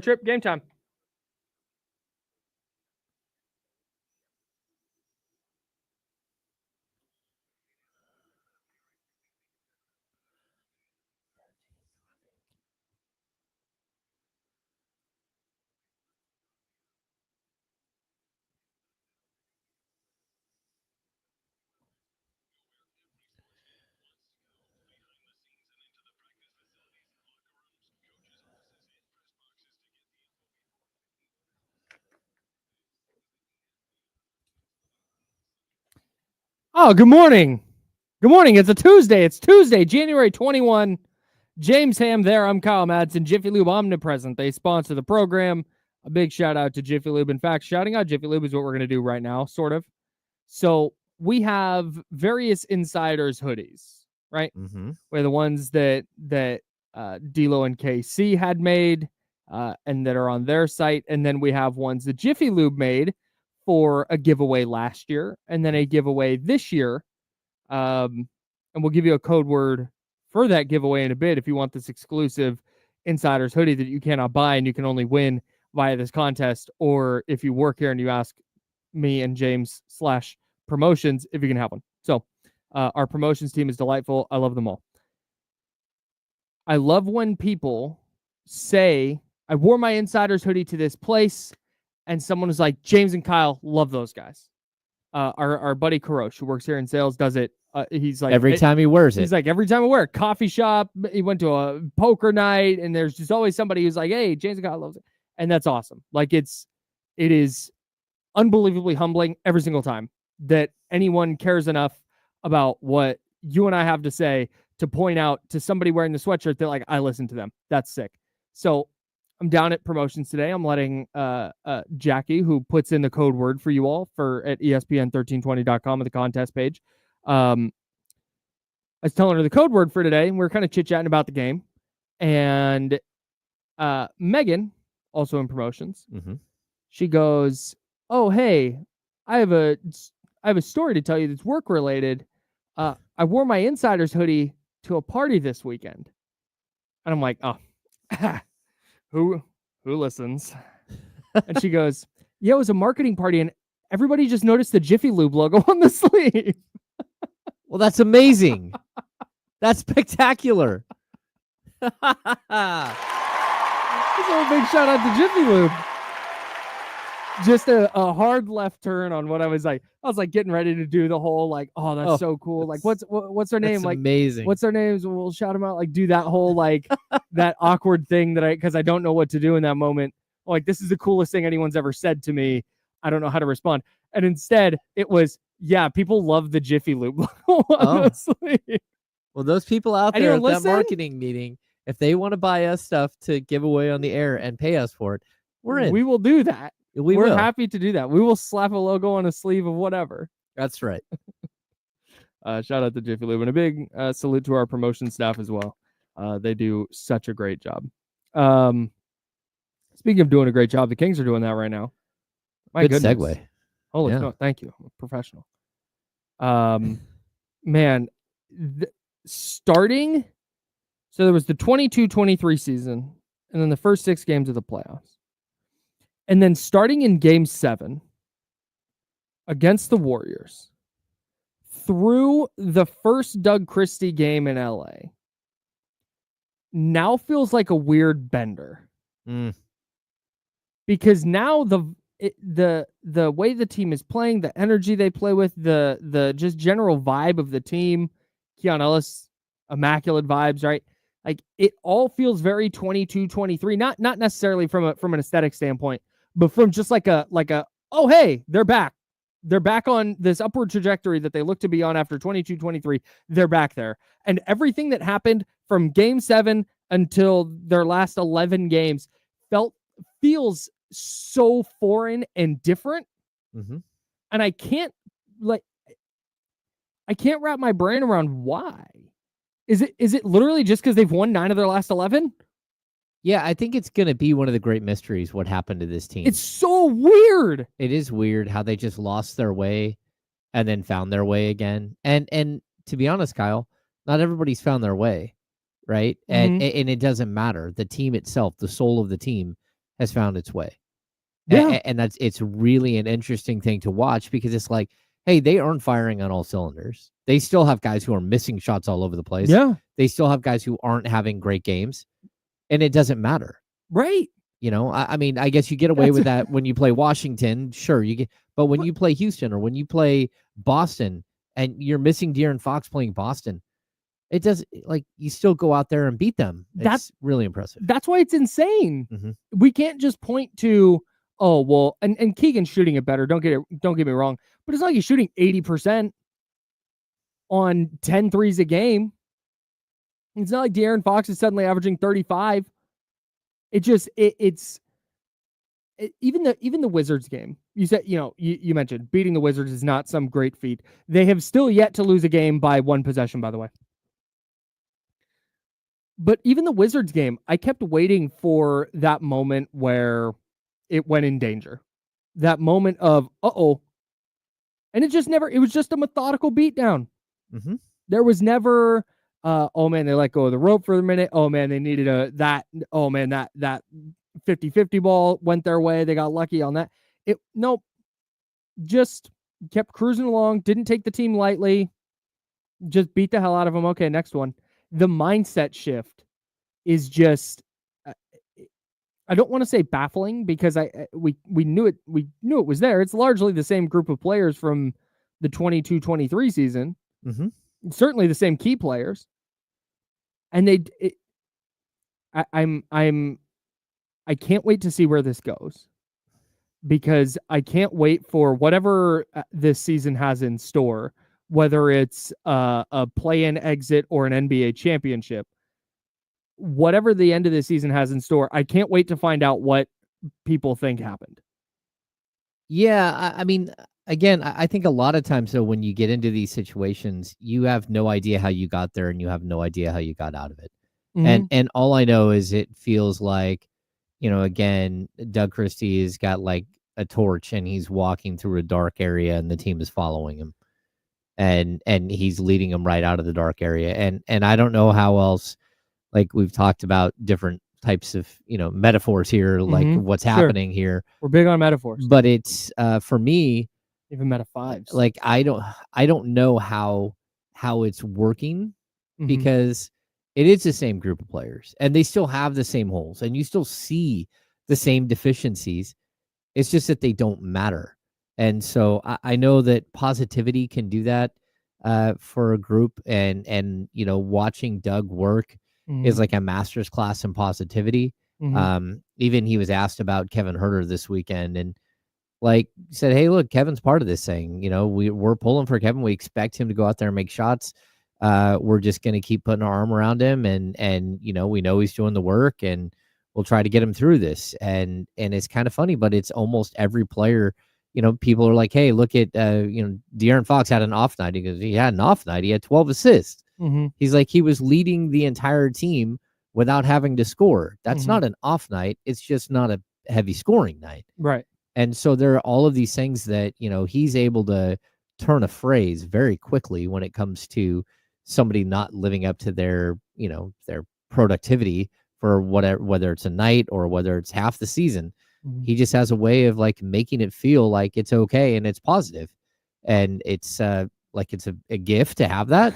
Trip, game time. Oh, good morning. Good morning. It's a Tuesday. It's Tuesday, January 21. James Ham there. I'm Kyle Madsen. Jiffy Lube Omnipresent. They sponsor the program. A big shout out to Jiffy Lube. In fact, shouting out Jiffy Lube is what we're going to do right now, sort of. So we have various insiders hoodies, right? Mm-hmm. We're the ones that D'Lo and KC had made and that are on their site. And then we have ones that Jiffy Lube made for a giveaway last year and then a giveaway this year. And we'll give you a code word for that giveaway in a bit if you want this exclusive insiders hoodie that you cannot buy and you can only win via this contest, or if you work here and you ask me and James / promotions if you can have one. So our promotions team is delightful. I love them all. I love when people say, I wore my insiders hoodie to this place, and someone was like, James and Kyle, love those guys. Our buddy Karosh, who works here in sales, does it. He's like every time he wears it. He's like, every time I wear it. Coffee shop. He went to a poker night, and there's just always somebody who's like, hey, James and Kyle loves it. And that's awesome. Like it is unbelievably humbling every single time that anyone cares enough about what you and I have to say to point out to somebody wearing the sweatshirt that like, I listen to them. That's sick. So I'm down at promotions today. I'm letting Jackie, who puts in the code word for you all at ESPN1320.com at the contest page. I was telling her the code word for today, and we are kind of chit-chatting about the game. And Megan, also in promotions, she goes, oh, hey, I have a story to tell you that's work-related. I wore my insiders hoodie to a party this weekend. And I'm like, oh, who listens? And she goes, yeah, it was a marketing party, and everybody just noticed the Jiffy Lube logo on the sleeve. Well, that's amazing. That's spectacular. That's a big shout out to Jiffy Lube. Just a hard left turn on what I was like getting ready to do the whole like, oh, that's so cool. Like, what's her name? Like, amazing. What's their names? We'll shout them out. Like, do that whole like that awkward thing because I don't know what to do in that moment. Like, this is the coolest thing anyone's ever said to me. I don't know how to respond. And instead, it was, yeah, people love the Jiffy Lube. Honestly. Well, those people out there at that marketing meeting, if they want to buy us stuff to give away on the air and pay us for it, we're in. We will do that. We're happy to do that. We will slap a logo on a sleeve of whatever. That's right. Shout out to Jiffy Lube, and a big salute to our promotion staff as well. They do such a great job. Speaking of doing a great job, the Kings are doing that right now. My Good goodness. segue. Holy no, thank you. I'm a professional. Man, starting, so there was the 22-23 season, and then the first 6 games of the playoffs. And then starting in Game 7 against the Warriors, through the first Doug Christie game in LA, now feels like a weird bender. Because now the way the team is playing, the energy they play with, the just general vibe of the team, Keon Ellis, immaculate vibes, right? Like it all feels very 22-23, not necessarily from an aesthetic standpoint, but from just like a oh hey, they're back. They're back on this upward trajectory that they look to be on after 22-23. They're back there. And everything that happened from Game 7 until their last 11 games feels so foreign and different. And I can't wrap my brain around why. Is it literally just because they've won 9 of their last 11? Yeah, I think it's going to be one of the great mysteries what happened to this team. It's so weird. It is weird how they just lost their way and then found their way again. And to be honest, Kyle, not everybody's found their way, right? And it doesn't matter. The team itself, the soul of the team, has found its way. Yeah. And it's really an interesting thing to watch because it's like, hey, they aren't firing on all cylinders. They still have guys who are missing shots all over the place. Yeah. They still have guys who aren't having great games, and it doesn't matter. Right. I mean, I guess you get away with that when you play Washington. Sure, you get, but when you play Houston or when you play Boston and you're missing De'Aaron Fox playing Boston, it does, like, you still go out there and beat them. That's really impressive. That's why it's insane. Mm-hmm. We can't just point to, oh, well, and Keegan's shooting it better. Don't get me wrong, but it's not like he's shooting 80% on 10 threes a game. It's not like De'Aaron Fox is suddenly averaging 35. Even the Wizards game. You said, you mentioned beating the Wizards is not some great feat. They have still yet to lose a game by one possession, by the way. But even the Wizards game, I kept waiting for that moment where it went in danger. That moment of, uh-oh. And it was just a methodical beatdown. Mm-hmm. There was never, oh man, they let go of the rope for a minute. Oh man, they needed that 50-50 ball went their way. They got lucky on that. Nope. Just kept cruising along. Didn't take the team lightly. Just beat the hell out of them. Okay, next one. The mindset shift is just, I don't want to say baffling because we knew it was there. It's largely the same group of players from the 22-23 season. Mm-hmm. Certainly the same key players. And I can't wait to see where this goes, because I can't wait for whatever this season has in store, whether it's a play-in exit or an NBA championship. Whatever the end of the season has in store, I can't wait to find out what people think happened. Yeah, I mean, again, I think a lot of times, though, when you get into these situations, you have no idea how you got there and you have no idea how you got out of it. Mm-hmm. And all I know is it feels like, again, Doug Christie has got like a torch and he's walking through a dark area and the team is following him. And he's leading them right out of the dark area. And I don't know how else, like we've talked about different types of, metaphors here, like what's happening here. We're big on metaphors. But it's, for me, even meta fives. Like, I don't know how it's working, because it is the same group of players and they still have the same holes and you still see the same deficiencies. It's just that they don't matter. And so I know that positivity can do that for a group, and watching Doug work is like a master's class in positivity. Even he was asked about Kevin Huerter this weekend and like said, hey, look, Kevin's part of this thing. We're pulling for Kevin. We expect him to go out there and make shots. We're just going to keep putting our arm around him, and we know he's doing the work, and we'll try to get him through this. And it's kind of funny, but it's almost every player. People are like, hey, look at De'Aaron Fox had an off night. He goes, he had an off night. He had 12 assists. He's like, he was leading the entire team without having to score. That's not an off night. It's just not a heavy scoring night. Right. And so there are all of these things that, he's able to turn a phrase very quickly when it comes to somebody not living up to their productivity for whether it's a night or whether it's half the season. He just has a way of like making it feel like it's okay and it's positive. And it's like it's a gift to have that.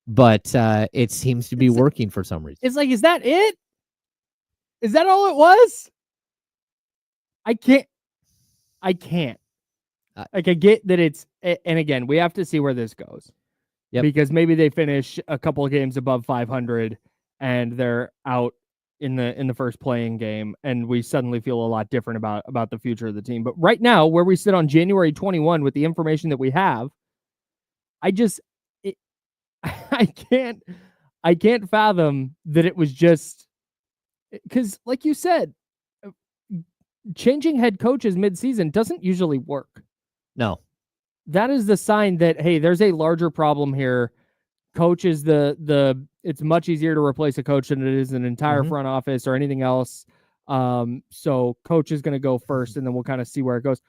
But it seems to be working for some reason. It's like, is that it? Is that all it was? I can't. Like, I get that it's, and again, we have to see where this goes. Yep. Because maybe they finish a couple of games above 500 and they're out in the first playing game, and we suddenly feel a lot different about the future of the team. But right now, where we sit on January 21 with the information that we have, I can't fathom that it was just because, like you said, changing head coaches mid-season doesn't usually work. No. That is the sign that, hey, there's a larger problem here. Coach is it's much easier to replace a coach than it is an entire front office or anything else. So coach is going to go first, and then we'll kind of see where it goes.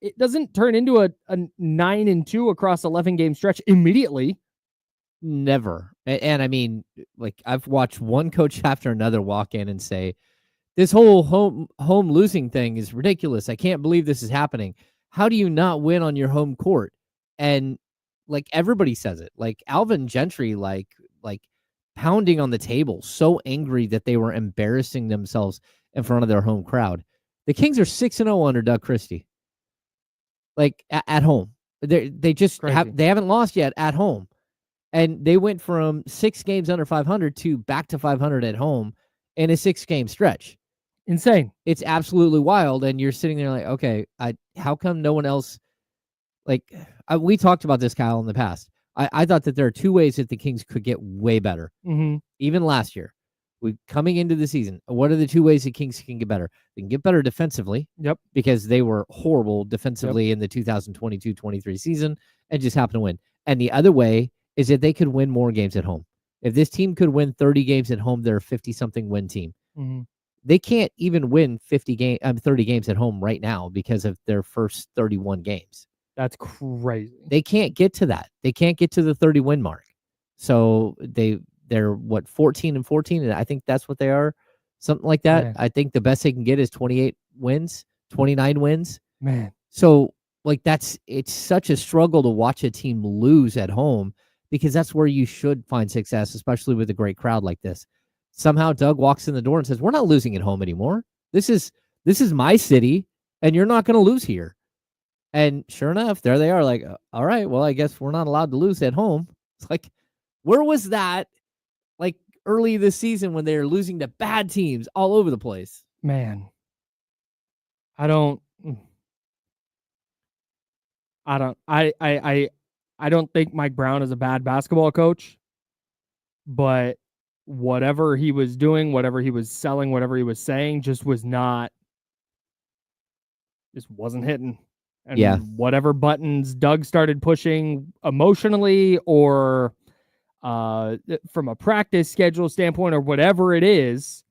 It doesn't turn into a 9-2 across 11 game stretch immediately. Never. And I mean, like, I've watched one coach after another walk in and say, This whole home losing thing is ridiculous. I can't believe this is happening. How do you not win on your home court? And like everybody says it. Like Alvin Gentry, like pounding on the table, so angry that they were embarrassing themselves in front of their home crowd. The Kings are 6-0 under Doug Christie. Like at home. They haven't lost yet at home. And they went from 6 games under 500 to back to 500 at home in a 6-game stretch. Insane. It's absolutely wild. And you're sitting there like, okay, how come no one else, we talked about this, Kyle, in the past. I thought that there are 2 ways that the Kings could get way better. Mm-hmm. Even last year, coming into the season, what are the 2 ways the Kings can get better? They can get better defensively. Yep. Because they were horrible defensively in the 2022-23 season and just happened to win. And the other way is that they could win more games at home. If this team could win 30 games at home, they're a 50-something win team. Mm-hmm. They can't even win 30 games at home right now because of their first 31 games. That's crazy. They can't get to that. They can't get to the 30 win mark. So they're 14-14, and I think that's what they are, something like that. Man. I think the best they can get is 28 wins, 29 wins. Man. So it's such a struggle to watch a team lose at home because that's where you should find success, especially with a great crowd like this. Somehow Doug walks in the door and says, "We're not losing at home anymore. This is my city, and you're not going to lose here." And sure enough, there they are. Like, all right, well, I guess we're not allowed to lose at home. It's like, where was that? Like early this season when they were losing to bad teams all over the place. Man, I don't think Mike Brown is a bad basketball coach, but whatever he was doing, whatever he was selling, whatever he was saying just wasn't hitting. And whatever buttons Doug started pushing emotionally or from a practice schedule standpoint or whatever it is,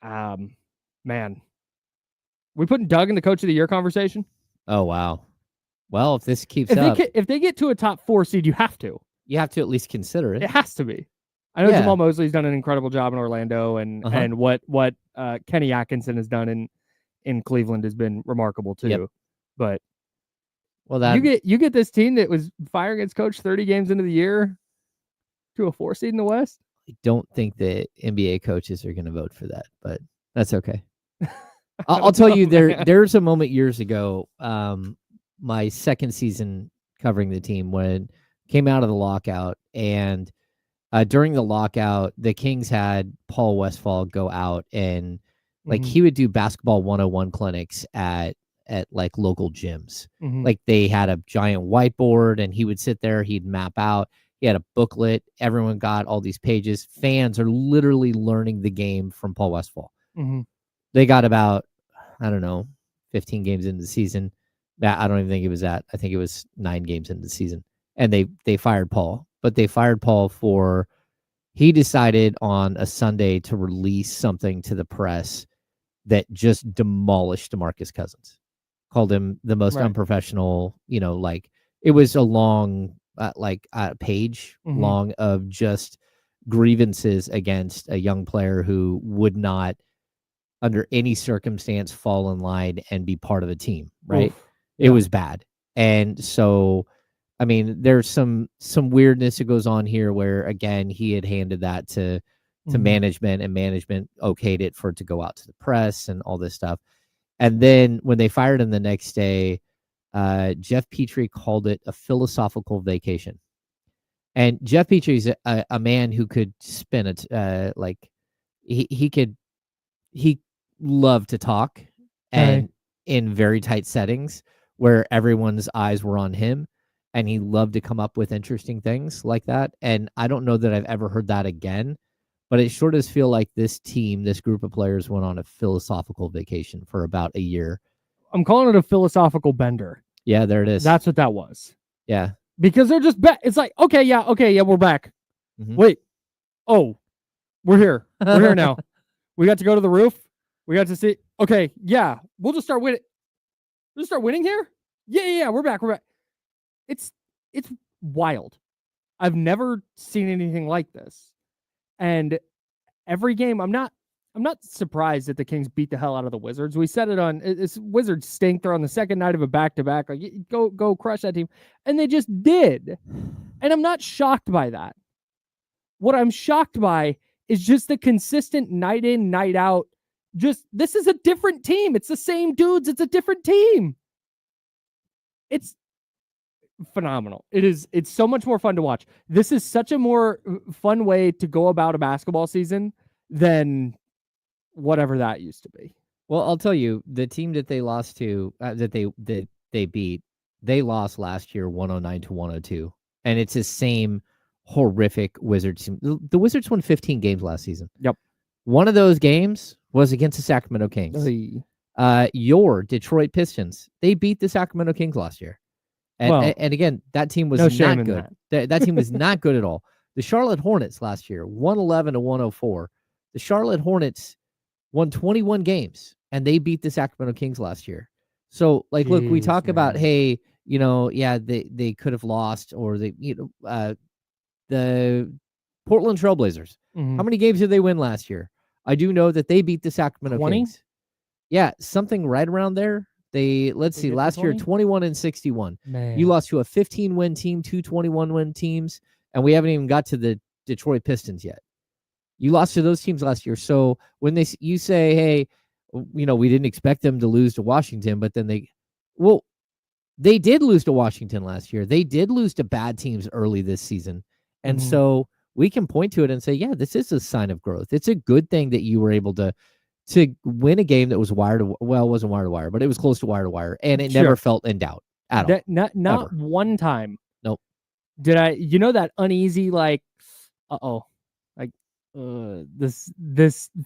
man, we putting Doug in the coach of the year conversation? Oh, wow. Well, if this keeps up. If they get to a top 4 seed, you have to. You have to at least consider it. It has to be. I know Jamal Mosley's done an incredible job in Orlando, and what Kenny Atkinson has done in Cleveland has been remarkable too. Yep. But you get this team that was firing its coach 30 games into the year to a 4 seed in the West. I don't think the NBA coaches are going to vote for that, but that's okay. I'll tell you, there's a moment years ago, my second season covering the team, when came out of the lockout, and during the lockout, the Kings had Paul Westphal go out and he would do basketball 101 clinics at like local gyms. Like they had a giant whiteboard and he would sit there, he'd map out. He had a booklet. Everyone got all these pages. Fans are literally learning the game from Paul Westphal. They got about, 15 games into the season. I don't even think it was that. I think it was 9 games into the season. And they fired Paul. But they fired Paul he decided on a Sunday to release something to the press that just demolished DeMarcus Cousins. Called him the most unprofessional, it was a long, page long of just grievances against a young player who would not, under any circumstance, fall in line and be part of a team, right? Oof. It was bad. And so, there's some weirdness that goes on here where, again, he had handed that to management, and management okayed it for it to go out to the press and all this stuff. And then when they fired him the next day, Jeff Petrie called it a philosophical vacation. And Jeff Petrie's a man who could spin it. He loved to talk, and in very tight settings where everyone's eyes were on him. And he loved to come up with interesting things like that. And I don't know that I've ever heard that again, but it sure does feel like this group of players went on a philosophical vacation for about a year. I'm calling it a philosophical bender. Yeah, there it is. That's what that was. Yeah. Because they're just it's like, okay, yeah, we're back. Wait. Oh, we're here. We're here now. We got to go to the roof. We got to see. Okay, yeah, we'll just start winning. We'll just start winning here? Yeah, we're back. We're back. It's wild. I've never seen anything like this. And every game, I'm not I'm not surprised that the Kings beat the hell out of the Wizards. We said it on it's Wizards stink. They're on the second night of a back-to-back. Like, go crush that team. And they just did. And I'm not shocked by that. What I'm shocked by is just the consistent night in, night out. Just, this is a different team. It's the same dudes. It's a different team. It's phenomenal. It's so much more fun to watch. This is such a more fun way to go about a basketball season than whatever that used to be. Well, I'll tell you, the team that they lost to, that they beat, they lost last year 109-102. And it's the same horrific Wizards team. The Wizards won 15 games last season. Yep. One of those games was against the Sacramento Kings. Your Detroit Pistons, they beat the Sacramento Kings last year. And again, that team was not good. That team was not good at all. The Charlotte Hornets last year, 111-104. The Charlotte Hornets won 21 games, and they beat the Sacramento Kings last year. So, like, look, we talk about, hey, they could have lost, or the Portland Trailblazers. Mm-hmm. How many games did they win last year? I do know that they beat the Sacramento 20? Kings. Yeah, something right around there. Let's see, last year 21-61. Man. You lost to a 15-win team, 2 21-win teams, and we haven't even got to the Detroit Pistons yet. You lost to those teams last year. So when you say, hey, we didn't expect them to lose to Washington, but then they did lose to Washington last year. They did lose to bad teams early this season. And so we can point to it and say, yeah, this is a sign of growth. It's a good thing that you were able to win a game that was it wasn't wire to wire, but it was close to wire, and it never felt in doubt at all. Not one time. Nope. Did I, that uneasy, like, this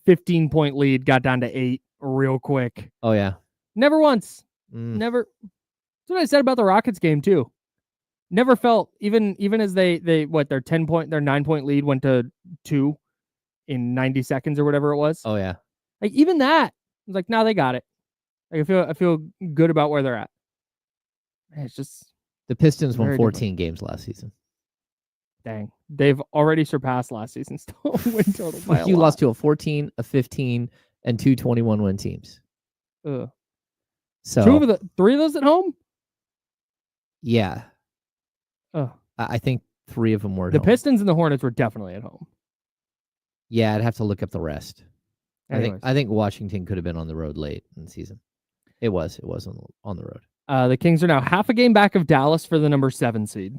15-point lead got down to 8 real quick. Oh yeah. Never once. Never. That's what I said about the Rockets game too. Never felt, even as their 9-point lead went to 2 in 90 seconds or whatever it was. Oh yeah. Like, even that, I was like, no, they got it. Like, I feel good about where they're at. Man, it's just, the Pistons won 14 games last season. Dang, they've already surpassed last season's win total by a You lot. lost to a 14, a 15, and 2 21-win teams. So 3 of those at home. Yeah. I think 3 of them were at the home. Pistons and the Hornets were definitely at home. Yeah, I'd have to look up the rest. Anyways. I think Washington could have been on the road late in the season. It was on the road. The Kings are now half a game back of Dallas for the number 7 seed.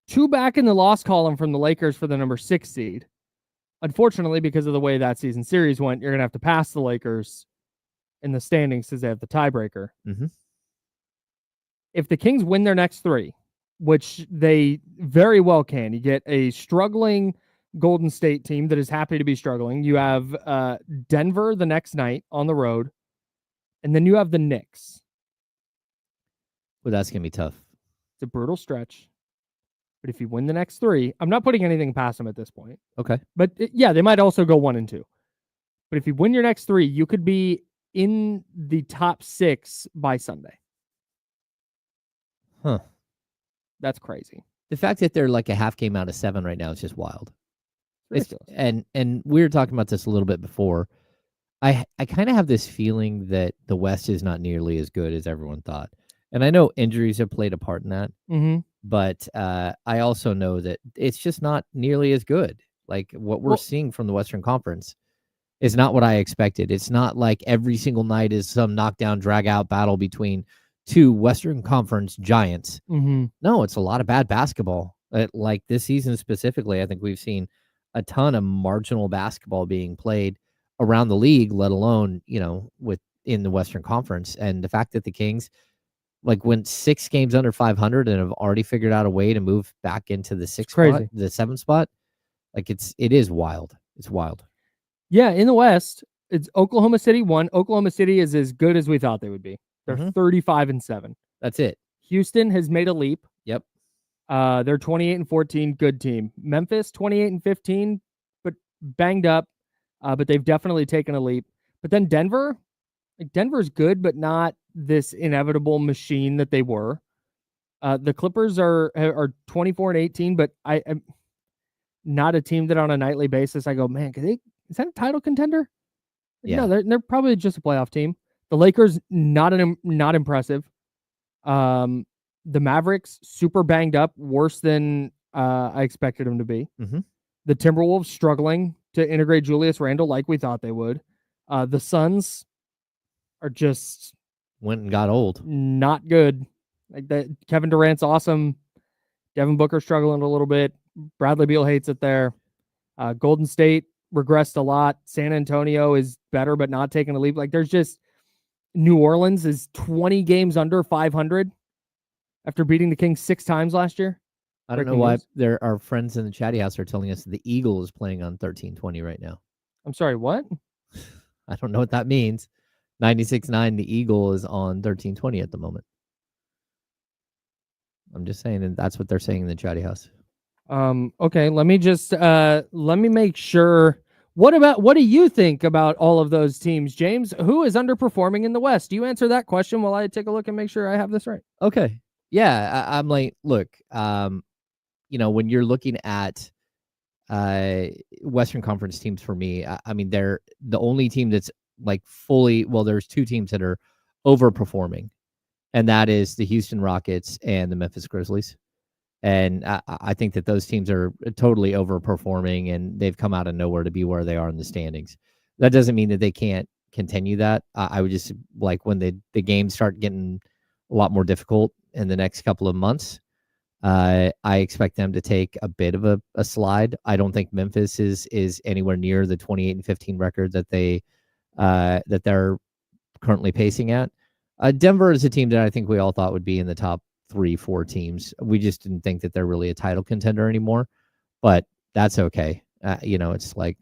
2 back in the loss column from the Lakers for the number 6 seed. Unfortunately, because of the way that season series went, you're going to have to pass the Lakers in the standings because they have the tiebreaker. Mm-hmm. If the Kings win their next 3, which they very well can, you get a struggling Golden State team that is happy to be struggling. You have Denver the next night on the road, and then you have the Knicks. Well, that's going to be tough. It's a brutal stretch. But if you win the next 3, I'm not putting anything past them at this point. Okay. But they might also go 1 and 2. But if you win your next 3, you could be in the top 6 by Sunday. Huh. That's crazy. The fact that they're like a half game out of 7 right now is just wild. Ridiculous. And we were talking about this a little bit before. I kind of have this feeling that the West is not nearly as good as everyone thought. And I know injuries have played a part in that. Mm-hmm. But I also know that it's just not nearly as good. Like what we're seeing from the Western Conference is not what I expected. It's not like every single night is some knockdown, drag out battle between 2 Western Conference giants. Mm-hmm. No, it's a lot of bad basketball. Like this season specifically, I think we've seen a ton of marginal basketball being played around the league, let alone, in the Western Conference. And the fact that the Kings went 6 games under 500 and have already figured out a way to move back into the 6th spot, the 7th spot. It is wild. It's wild. Yeah. In the West, it's Oklahoma City 1. Oklahoma City is as good as we thought they would be. They're 35-7. That's it. Houston has made a leap. Yep. They're 28-14. Good team. Memphis 28-15, but banged up. But they've definitely taken a leap. But then Denver's good, but not this inevitable machine that they were. The Clippers are 24-18, but I'm not a team that on a nightly basis I go, man, is that a title contender? Yeah. No, they're probably just a playoff team. The Lakers not impressive. The Mavericks super banged up, worse than I expected them to be. Mm-hmm. The Timberwolves struggling to integrate Julius Randle like we thought they would. The Suns are just Went and got old. not good. Like that, Kevin Durant's awesome. Devin Booker struggling a little bit. Bradley Beal hates it there. Golden State regressed a lot. San Antonio is better, but not taking a leap. Like there's just New Orleans is 20 games under 500 after beating the Kings 6 times last year. I don't know why our friends in the chatty house are telling us the Eagle is playing on 1320 right now. I'm sorry, what? I don't know what that means. 96.9, the Eagle is on 1320 at the moment. I'm just saying, and that's what they're saying in the chatty house. Okay, let me make sure. What do you think about all of those teams, James? Who is underperforming in the West? Do you answer that question while I take a look and make sure I have this right? Okay. Yeah, I'm like, look, when you're looking at Western Conference teams for me, I mean, they're the only team that's like fully, well, there's two teams that are overperforming, and that is the Houston Rockets and the Memphis Grizzlies. And I think that those teams are totally overperforming, and they've come out of nowhere to be where they are in the standings. That doesn't mean that they can't continue that. I would just like when the games start getting a lot more difficult in the next couple of months, I expect them to take a bit of a slide. I don't think Memphis is anywhere near the 28-15 record that they're currently pacing at. Denver is a team that I think we all thought would be in the top 3-4 teams. We just didn't think that they're really a title contender anymore, but that's okay. It's like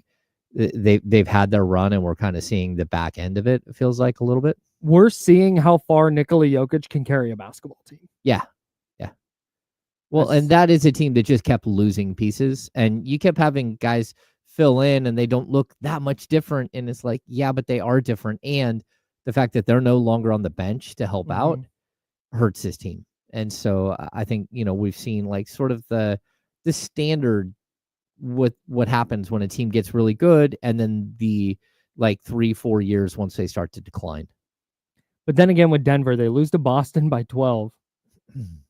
they've had their run, and we're kind of seeing the back end of it. It feels like a little bit. We're seeing how far Nikola Jokic can carry a basketball team. Yeah. Well, and that is a team that just kept losing pieces, and you kept having guys fill in, and they don't look that much different. And it's like, yeah, but they are different. And the fact that they're no longer on the bench to help out hurts this team. And so I think, we've seen like sort of the standard with what happens when a team gets really good, and then the like 3-4 years once they start to decline. But then again, with Denver, they lose to Boston by 12.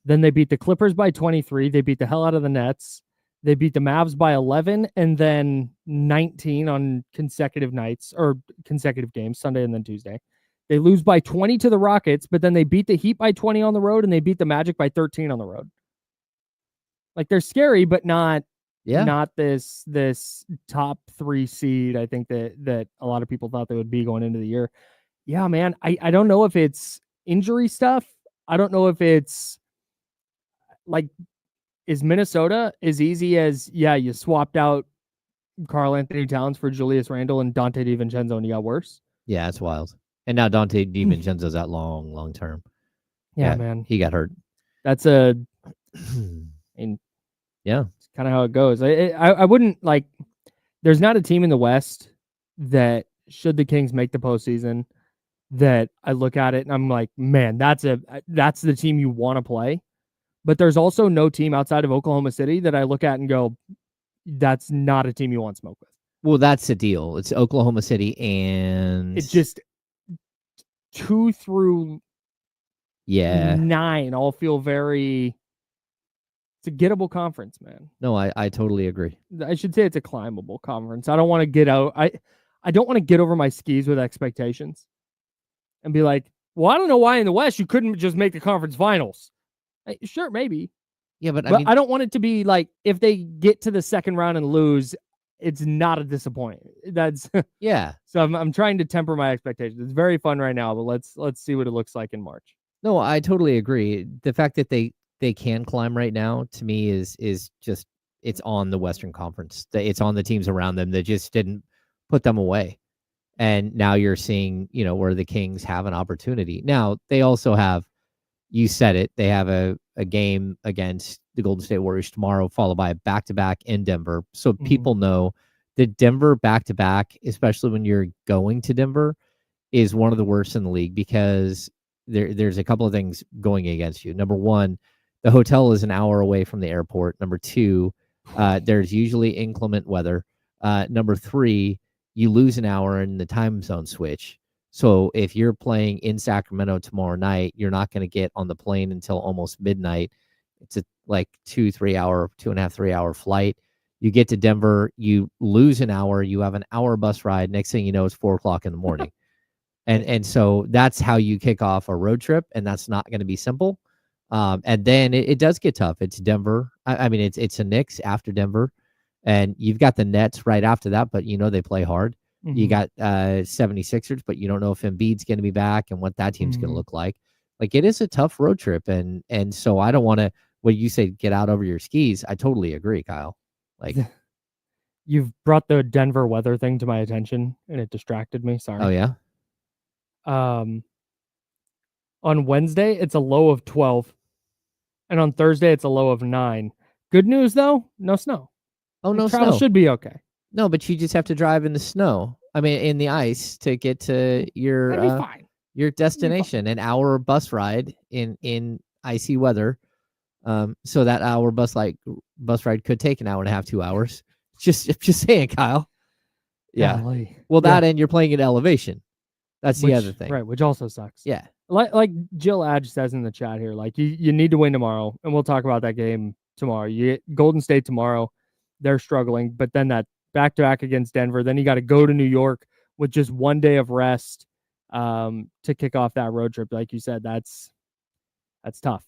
Then they beat the Clippers by 23. They beat the hell out of the Nets. They beat the Mavs by 11 and then 19 on consecutive nights or consecutive games, Sunday and then Tuesday. They lose by 20 to the Rockets, but then they beat the Heat by 20 on the road, and they beat the Magic by 13 on the road. Like, they're scary, but not this top 3 seed, I think that a lot of people thought they would be going into the year. Yeah, man, I don't know if it's injury stuff. I don't know if it's like, is Minnesota as easy as, you swapped out Karl Anthony Towns for Julius Randle and Dante DiVincenzo and you got worse? Yeah, it's wild. And now Dante DiVincenzo's out long term. Yeah, man. He got hurt. That's yeah. It's kind of how it goes. I wouldn't like, there's not a team in the West that, should the Kings make the postseason, that I look at it and I'm like, man, that's the team you want to play. But there's also no team outside of Oklahoma City that I look at and go, that's not a team you want to smoke with. Well, that's the deal. It's Oklahoma City, and it's just 2 through 9 all feel very, it's a gettable conference, man. No, I totally agree. I should say it's a climbable conference. I don't want to get out. I don't want to get over my skis with expectations and be like, well, I don't know why in the West you couldn't just make the conference finals. Sure, maybe. Yeah, but I mean, I don't want it to be like, if they get to the second round and lose, it's not a disappointment. That's yeah. So I'm trying to temper my expectations. It's very fun right now, but let's see what it looks like in March. No, I totally agree. The fact that they can climb right now, to me, is just, it's on the Western Conference. It's on the teams around them that just didn't put them away. And now you're seeing, where the Kings have an opportunity. Now, they also have, you said it, they have a game against the Golden State Warriors tomorrow, followed by a back-to-back in Denver. So people know that Denver back-to-back, especially when you're going to Denver, is one of the worst in the league, because there's a couple of things going against you. Number one, the hotel is an hour away from the airport. Number two, there's usually inclement weather. Number three, you lose an hour in the time zone switch. So if you're playing in Sacramento tomorrow night, you're not going to get on the plane until almost midnight. It's a like 2.5, 3 hour flight. You get to Denver, you lose an hour, you have an hour bus ride. Next thing you know, it's 4:00 in the morning. And so that's how you kick off a road trip, and that's not going to be simple. And then it does get tough. It's Denver. I mean, it's a Knicks after Denver, and you've got the Nets right after that, but they play hard. You got 76ers, but you don't know if Embiid's going to be back and what that team's going to look like. Like, it is a tough road trip, and so I don't want to. When you say get out over your skis, I totally agree, Kyle. Like, you've brought the Denver weather thing to my attention, and it distracted me. Sorry. Oh yeah. On Wednesday, it's a low of 12, and on Thursday, it's a low of 9. Good news though, no snow. Oh, no travel snow. should be okay. No, but you just have to drive in the snow. I mean, in the ice to get to your destination. An hour bus ride in icy weather. So that hour bus ride could take an hour and a half, 2 hours. Just saying, Kyle. Yeah. Golly. Well, that and you're playing at elevation. That's the other thing. Right, which also sucks. Yeah. Like Jill Adge says in the chat here, like you need to win tomorrow, and we'll talk about that game tomorrow. You get Golden State tomorrow. They're struggling, but then that back-to-back against Denver. Then you got to go to New York with just one day of rest to kick off that road trip. Like you said, that's tough.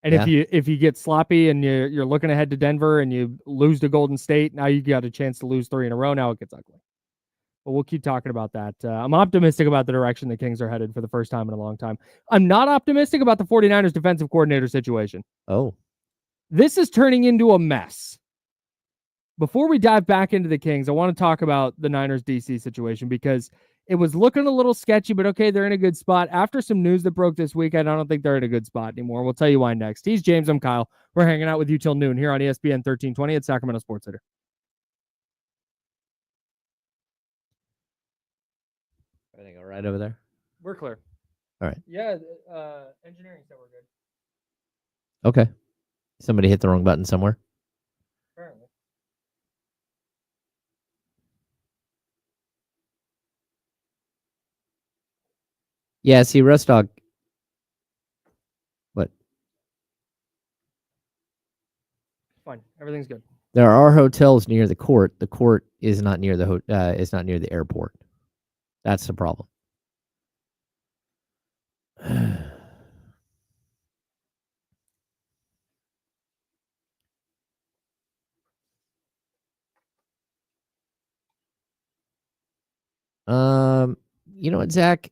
And if you get sloppy and you're looking ahead to Denver and you lose to Golden State, now you got a chance to lose 3 in a row. Now it gets ugly. But we'll keep talking about that. I'm optimistic about the direction the Kings are headed for the first time in a long time. I'm not optimistic about the 49ers defensive coordinator situation. Oh. This is turning into a mess. Before we dive back into the Kings, I want to talk about the Niners DC situation because it was looking a little sketchy, but okay, they're in a good spot. After some news that broke this weekend, I don't think they're in a good spot anymore. We'll tell you why next. He's James, I'm Kyle. We're hanging out with you till noon here on ESPN 1320 at Sacramento Sports Center. Everything all right over there? We're clear. All right. Yeah, engineering said we're good. Okay. Somebody hit the wrong button somewhere. Apparently. Yeah, see, Dog. What? Fine. Everything's good. There are hotels near the court. The court is not near the airport. That's the problem. You know what, Zach?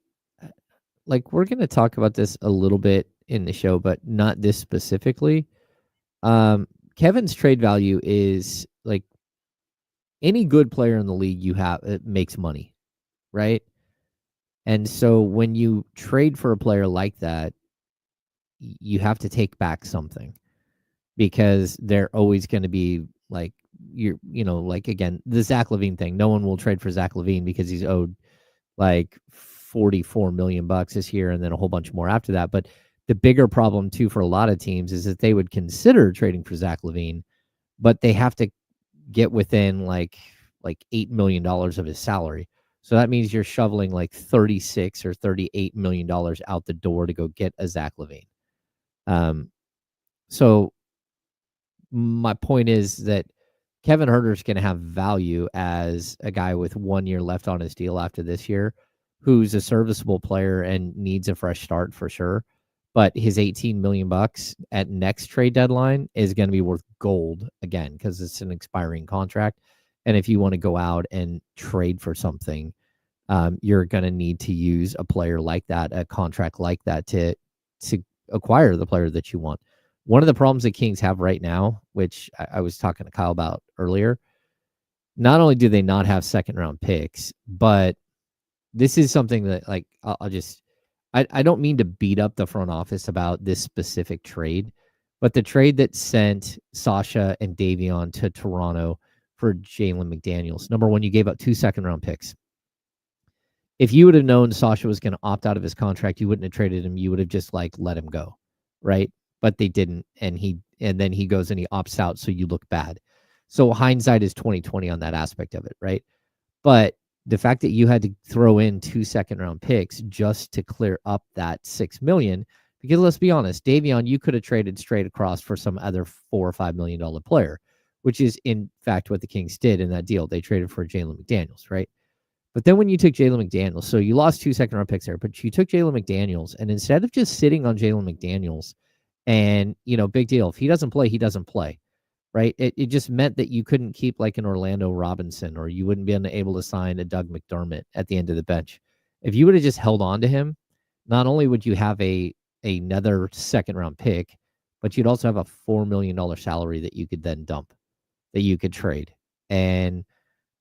Like, we're going to talk about this a little bit in the show, but not this specifically. Kevin's trade value is like any good player in the league it makes money, right? And so when you trade for a player like that, you have to take back something because they're always going to be like, like, again, the Zach LaVine thing. No one will trade for Zach LaVine because he's owed like $44 million this year and then a whole bunch more after that. But the bigger problem too for a lot of teams is that they would consider trading for Zach LaVine, but they have to get within like $8 million of his salary. So that means you're shoveling like $36 or $38 million out the door to go get a Zach LaVine. So my point is that Kevin Huerter's going to have value as a guy with 1 year left on his deal after this year, who's a serviceable player and needs a fresh start for sure. But his $18 million at next trade deadline is going to be worth gold again because it's an expiring contract. And if you want to go out and trade for something, you're going to need to use a player like that, a contract like that to acquire the player that you want. One of the problems the Kings have right now, which I was talking to Kyle about earlier, not only do they not have second round picks, but this is something that, like, I don't mean to beat up the front office about this specific trade, but the trade that sent Sasha and Davion to Toronto for Jalen McDaniels. Number one, you gave up 2 second round picks. If you would have known Sasha was going to opt out of his contract, you wouldn't have traded him. You would have just let him go, right? But they didn't, and then he goes and he opts out, so you look bad. So hindsight is 20/20 on that aspect of it, right? But the fact that you had to throw in 2 second-round picks just to clear up that $6 million, because let's be honest, Davion, you could have traded straight across for some other $4 or $5 million player, which is in fact what the Kings did in that deal. They traded for Jalen McDaniels, right? But then when you took Jalen McDaniels, so you lost 2 second-round picks there, but you took Jalen McDaniels, and instead of just sitting on Jalen McDaniels and, big deal, if he doesn't play, he doesn't play. Right? It just meant that you couldn't keep like an Orlando Robinson, or you wouldn't be able to sign a Doug McDermott at the end of the bench. If you would have just held on to him, not only would you have another second-round pick, but you'd also have a $4 million salary that you could then dump, that you could trade. And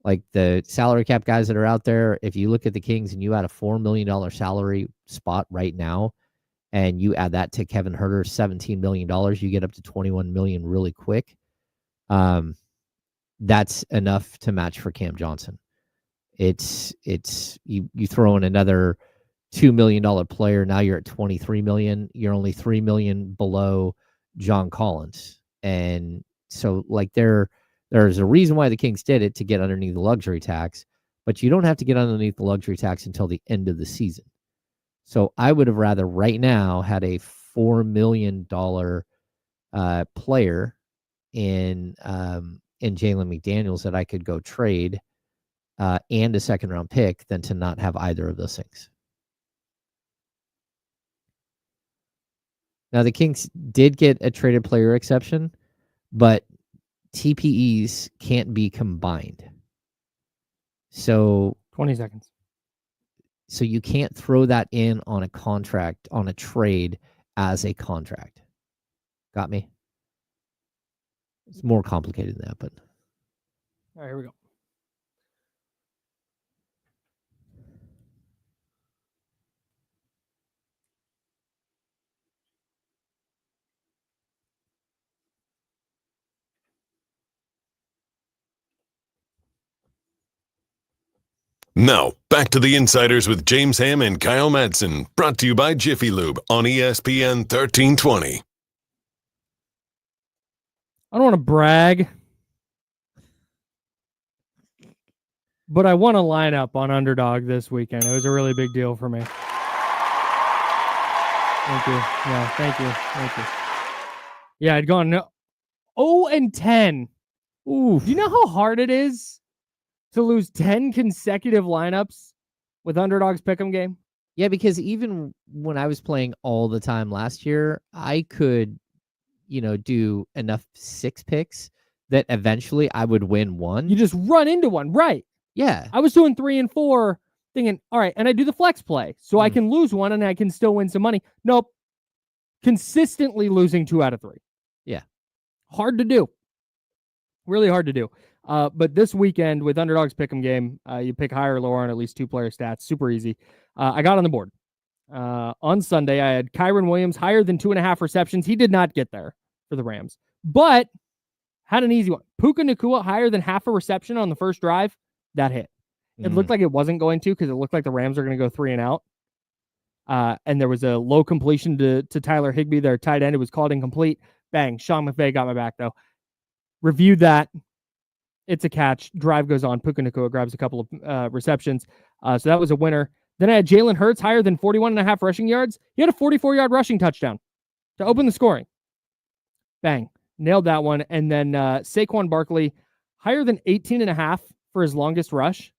like the salary cap guys that are out there, if you look at the Kings and you add a $4 million salary spot right now, and you add that to Kevin Huerter's $17 million, you get up to $21 million really quick. That's enough to match for Cam Johnson. It's you throw in another $2 million player. Now you're at $23 million. You're only $3 million below John Collins. And so like there's a reason why the Kings did it, to get underneath the luxury tax, but you don't have to get underneath the luxury tax until the end of the season. So I would have rather right now had a $4 million player in Jalen McDaniels that I could go trade and a second-round pick than to not have either of those things. Now, the Kings did get a traded player exception, but TPEs can't be combined. So 20 seconds. So you can't throw that in on a contract, on a trade as a contract. Got me? It's more complicated than that, but. All right, here we go. Now, back to the Insiders with James Ham and Kyle Madsen, brought to you by Jiffy Lube on ESPN 1320. I don't want to brag, but I won a lineup on Underdog this weekend. It was a really big deal for me. Thank you. Yeah, thank you. Thank you. Yeah, I'd gone 0-10. Ooh. Do you know how hard it is to lose 10 consecutive lineups with Underdog's Pick'em game? Yeah, because even when I was playing all the time last year, I could, do enough 6 picks that eventually I would win one. You just run into one, right? Yeah. I was doing 3 and 4 thinking, all right, and I do the flex play, so I can lose one and I can still win some money. Nope. Consistently losing 2 out of 3. Yeah. Hard to do. Really hard to do. But this weekend with Underdog's Pick'em game, you pick higher or lower on at least 2 player stats. Super easy. I got on the board. On Sunday, I had Kyron Williams higher than 2.5 receptions. He did not get there for the Rams, but had an easy one. Puka Nacua higher than half a reception on the first drive. That hit. It looked like it wasn't going to, because it looked like the Rams are going to go 3 and out. And there was a low completion to Tyler Higbee, their tight end. It was called incomplete. Bang. Sean McVay got my back, though. Reviewed that. It's a catch. Drive goes on. Puka Nacua grabs a couple of receptions. So that was a winner. Then I had Jalen Hurts higher than 41.5 rushing yards. He had a 44-yard rushing touchdown to open the scoring. Bang. Nailed that one. And then Saquon Barkley higher than 18.5 for his longest rush.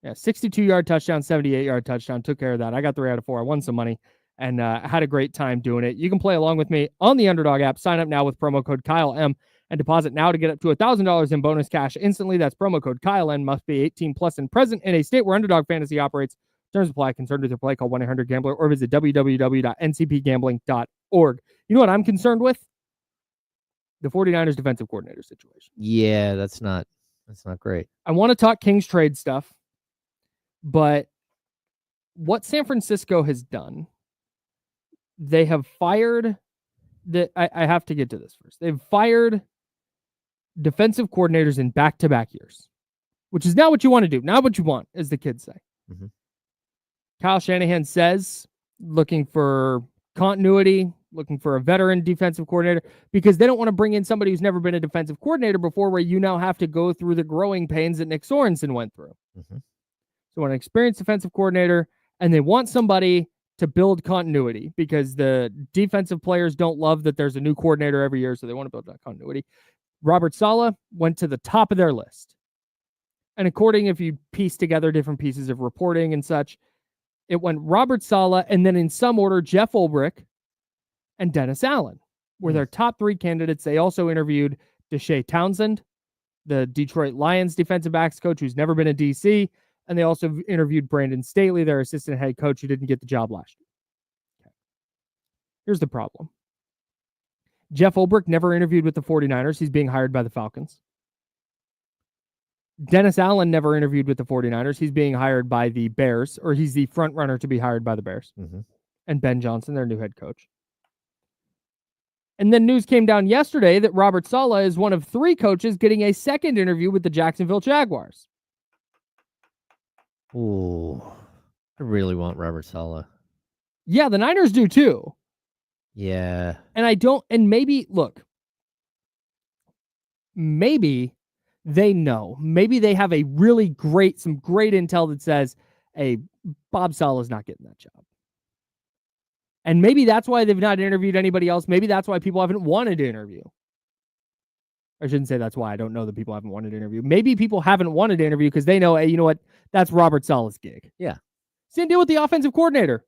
Yeah, 62-yard touchdown, 78-yard touchdown. Took care of that. I got 3 out of 4. I won some money and had a great time doing it. You can play along with me on the Underdog app. Sign up now with promo code KyleM and deposit now to get up to $1,000 in bonus cash instantly. That's promo code KyleM. Must be 18 plus and present in a state where Underdog Fantasy operates. Terms apply. Concerned with your play, call 1-800-GAMBLER or visit www.ncpgambling.org. You know what I'm concerned with? The 49ers defensive coordinator situation. Yeah, that's not great. I want to talk Kings trade stuff, but what San Francisco has done, they have fired I have to get to this first. They've fired defensive coordinators in back-to-back years, which is not what you want to do. Not what you want, as the kids say. Mm-hmm. Kyle Shanahan says looking for continuity, looking for a veteran defensive coordinator, because they don't want to bring in somebody who's never been a defensive coordinator before, where you now have to go through the growing pains that Nick Sorensen went through. Mm-hmm. So want an experienced defensive coordinator, and they want somebody to build continuity because the defensive players don't love that there's a new coordinator every year, so they want to build that continuity. Robert Saleh went to the top of their list. And according, if you piece together different pieces of reporting and such, it went Robert Saleh, and then in some order, Jeff Ulbrich and Dennis Allen were their top 3 candidates. They also interviewed Deshae Townsend, the Detroit Lions defensive backs coach who's never been a DC, and they also interviewed Brandon Staley, their assistant head coach, who didn't get the job last year. Okay. Here's the problem. Jeff Ulbrich never interviewed with the 49ers. He's being hired by the Falcons. Dennis Allen never interviewed with the 49ers. He's being hired by the Bears, or he's the front runner to be hired by the Bears. And Ben Johnson, their new head coach. And then news came down yesterday that Robert Saleh is one of 3 coaches getting a second interview with the Jacksonville Jaguars. Ooh, I really want Robert Saleh. Yeah, the Niners do too. Yeah. And maybe, look, maybe they know. Maybe they have some great intel that says, hey, Bob Saleh's not getting that job. And maybe that's why they've not interviewed anybody else. Maybe that's why people haven't wanted to interview. I shouldn't say that's why. I don't know that people haven't wanted to interview. Maybe people haven't wanted to interview because they know, hey, you know what? That's Robert Saleh's gig. Yeah. Same deal with the offensive coordinator.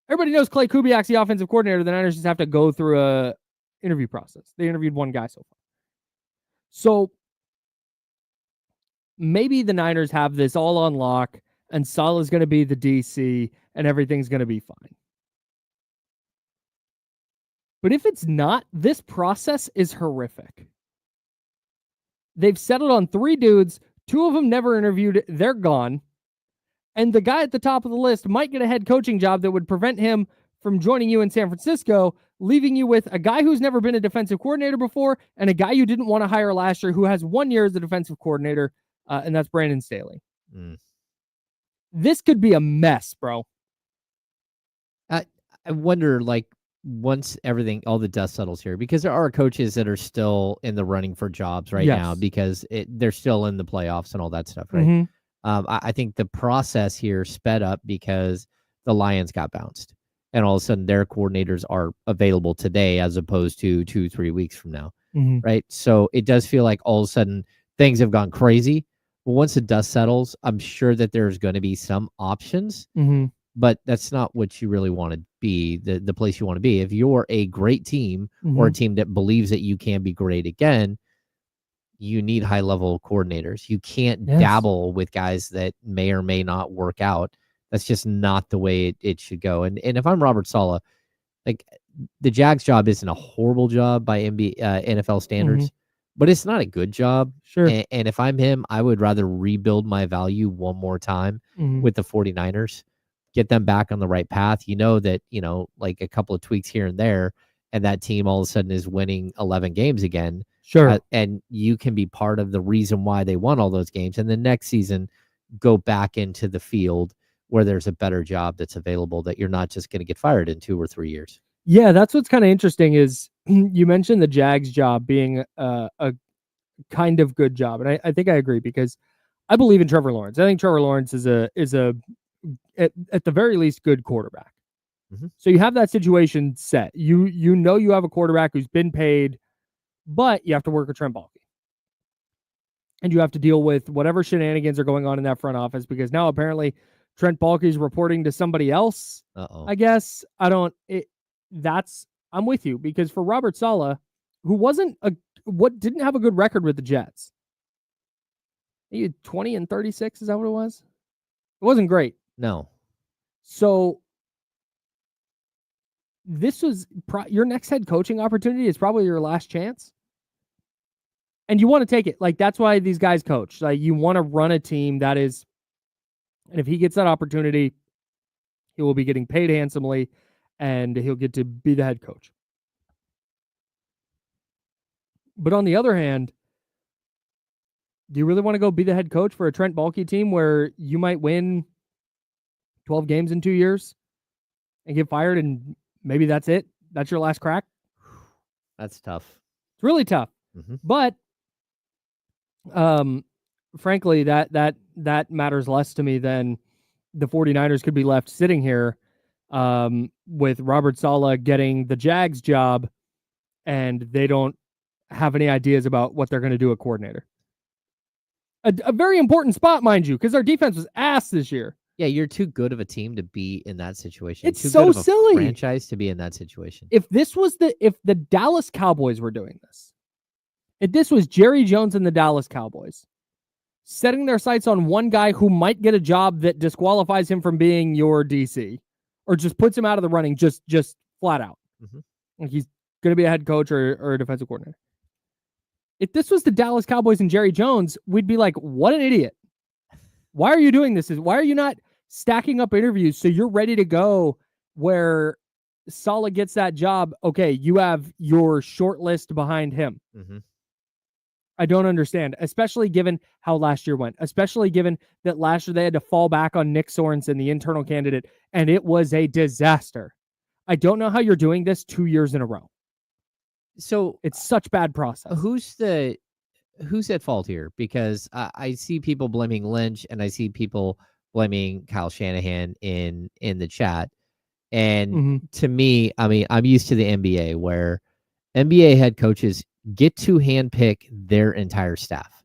Everybody knows Clay Kubiak's the offensive coordinator. The Niners just have to go through a interview process. They interviewed one guy so far. So maybe the Niners have this all on lock, and Saleh's going to be the DC, and everything's going to be fine. But if it's not, this process is horrific. They've settled on 3 dudes. 2 of them never interviewed. They're gone. And the guy at the top of the list might get a head coaching job that would prevent him from joining you in San Francisco, leaving you with a guy who's never been a defensive coordinator before and a guy you didn't want to hire last year who has 1 year as a defensive coordinator, and that's Brandon Staley. This could be a mess, bro. I wonder, like, once all the dust settles here, because there are coaches that are still in the running for jobs right now because they're still in the playoffs and all that stuff, right? I think the process here sped up because the Lions got bounced, and all of a sudden their coordinators are available today as opposed to 2-3 weeks from now, right? So it does feel like all of a sudden things have gone crazy. But once the dust settles, I'm sure that there's going to be some options. But that's not what you really want to be, the place you want to be. If you're a great team or a team that believes that you can be great again, you need high-level coordinators. You can't dabble with guys that may or may not work out. That's just not the way it should go. And if I'm Robert Saleh, like, the Jags job isn't a horrible job by NFL standards, but it's not a good job. Sure. And if I'm him, I would rather rebuild my value one more time with the 49ers. Get them back on the right path. You know that, like a couple of tweaks here and there, and that team all of a sudden is winning 11 games again. Sure. And you can be part of the reason why they won all those games. And the next season, go back into the field where there's a better job that's available that you're not just going to get fired in 2 or 3 years. Yeah, that's what's kind of interesting is you mentioned the Jags job being a kind of good job. And I think I agree because I believe in Trevor Lawrence. I think Trevor Lawrence is a at the very least good quarterback. So you have that situation set. You know you have a quarterback who's been paid, but you have to work with Trent Baalke. And you have to deal with whatever shenanigans are going on in that front office because now apparently Trent Baalke is reporting to somebody else. I guess I'm with you because for Robert Saleh, who didn't have a good record with the Jets. He had 20-36. Is that what it was? It wasn't great. No. So this was your next head coaching opportunity is probably your last chance. And you want to take it. Like, that's why these guys coach. Like, you want to run a team that is, and if he gets that opportunity, he will be getting paid handsomely and he'll get to be the head coach. But on the other hand, do you really want to go be the head coach for a Trent Baalke team where you might win 12 games in 2 years and get fired and maybe that's it? That's your last crack? That's tough. It's really tough. But frankly, that that matters less to me than the 49ers could be left sitting here with Robert Saleh getting the Jags job, and they don't have any ideas about what they're going to do at coordinator. A very important spot, mind you, because our defense was ass this year. Yeah, you're too good of a team to be in that situation. It's too so good of a silly. franchise to be in that situation. If the Dallas Cowboys were doing this, if this was Jerry Jones and the Dallas Cowboys setting their sights on one guy who might get a job that disqualifies him from being your DC or just puts him out of the running, just flat out. Mhm. Like he's going to be a head coach or a defensive coordinator. If this was the Dallas Cowboys and Jerry Jones, we'd be like, what an idiot. Why are you doing this? Why are you not stacking up interviews so you're ready to go where Saleh gets that job? Okay, you have your short list behind him. Mhm. I don't understand, especially given how last year went, especially given that last year they had to fall back on Nick Sorensen, the internal candidate, and it was a disaster. I don't know how you're doing this 2 years in a row. So it's such bad process. Who's at fault here? Because I see people blaming Lynch and I see people blaming Kyle Shanahan in the chat. And to me, I mean, I'm used to the NBA where NBA head coaches get to handpick their entire staff.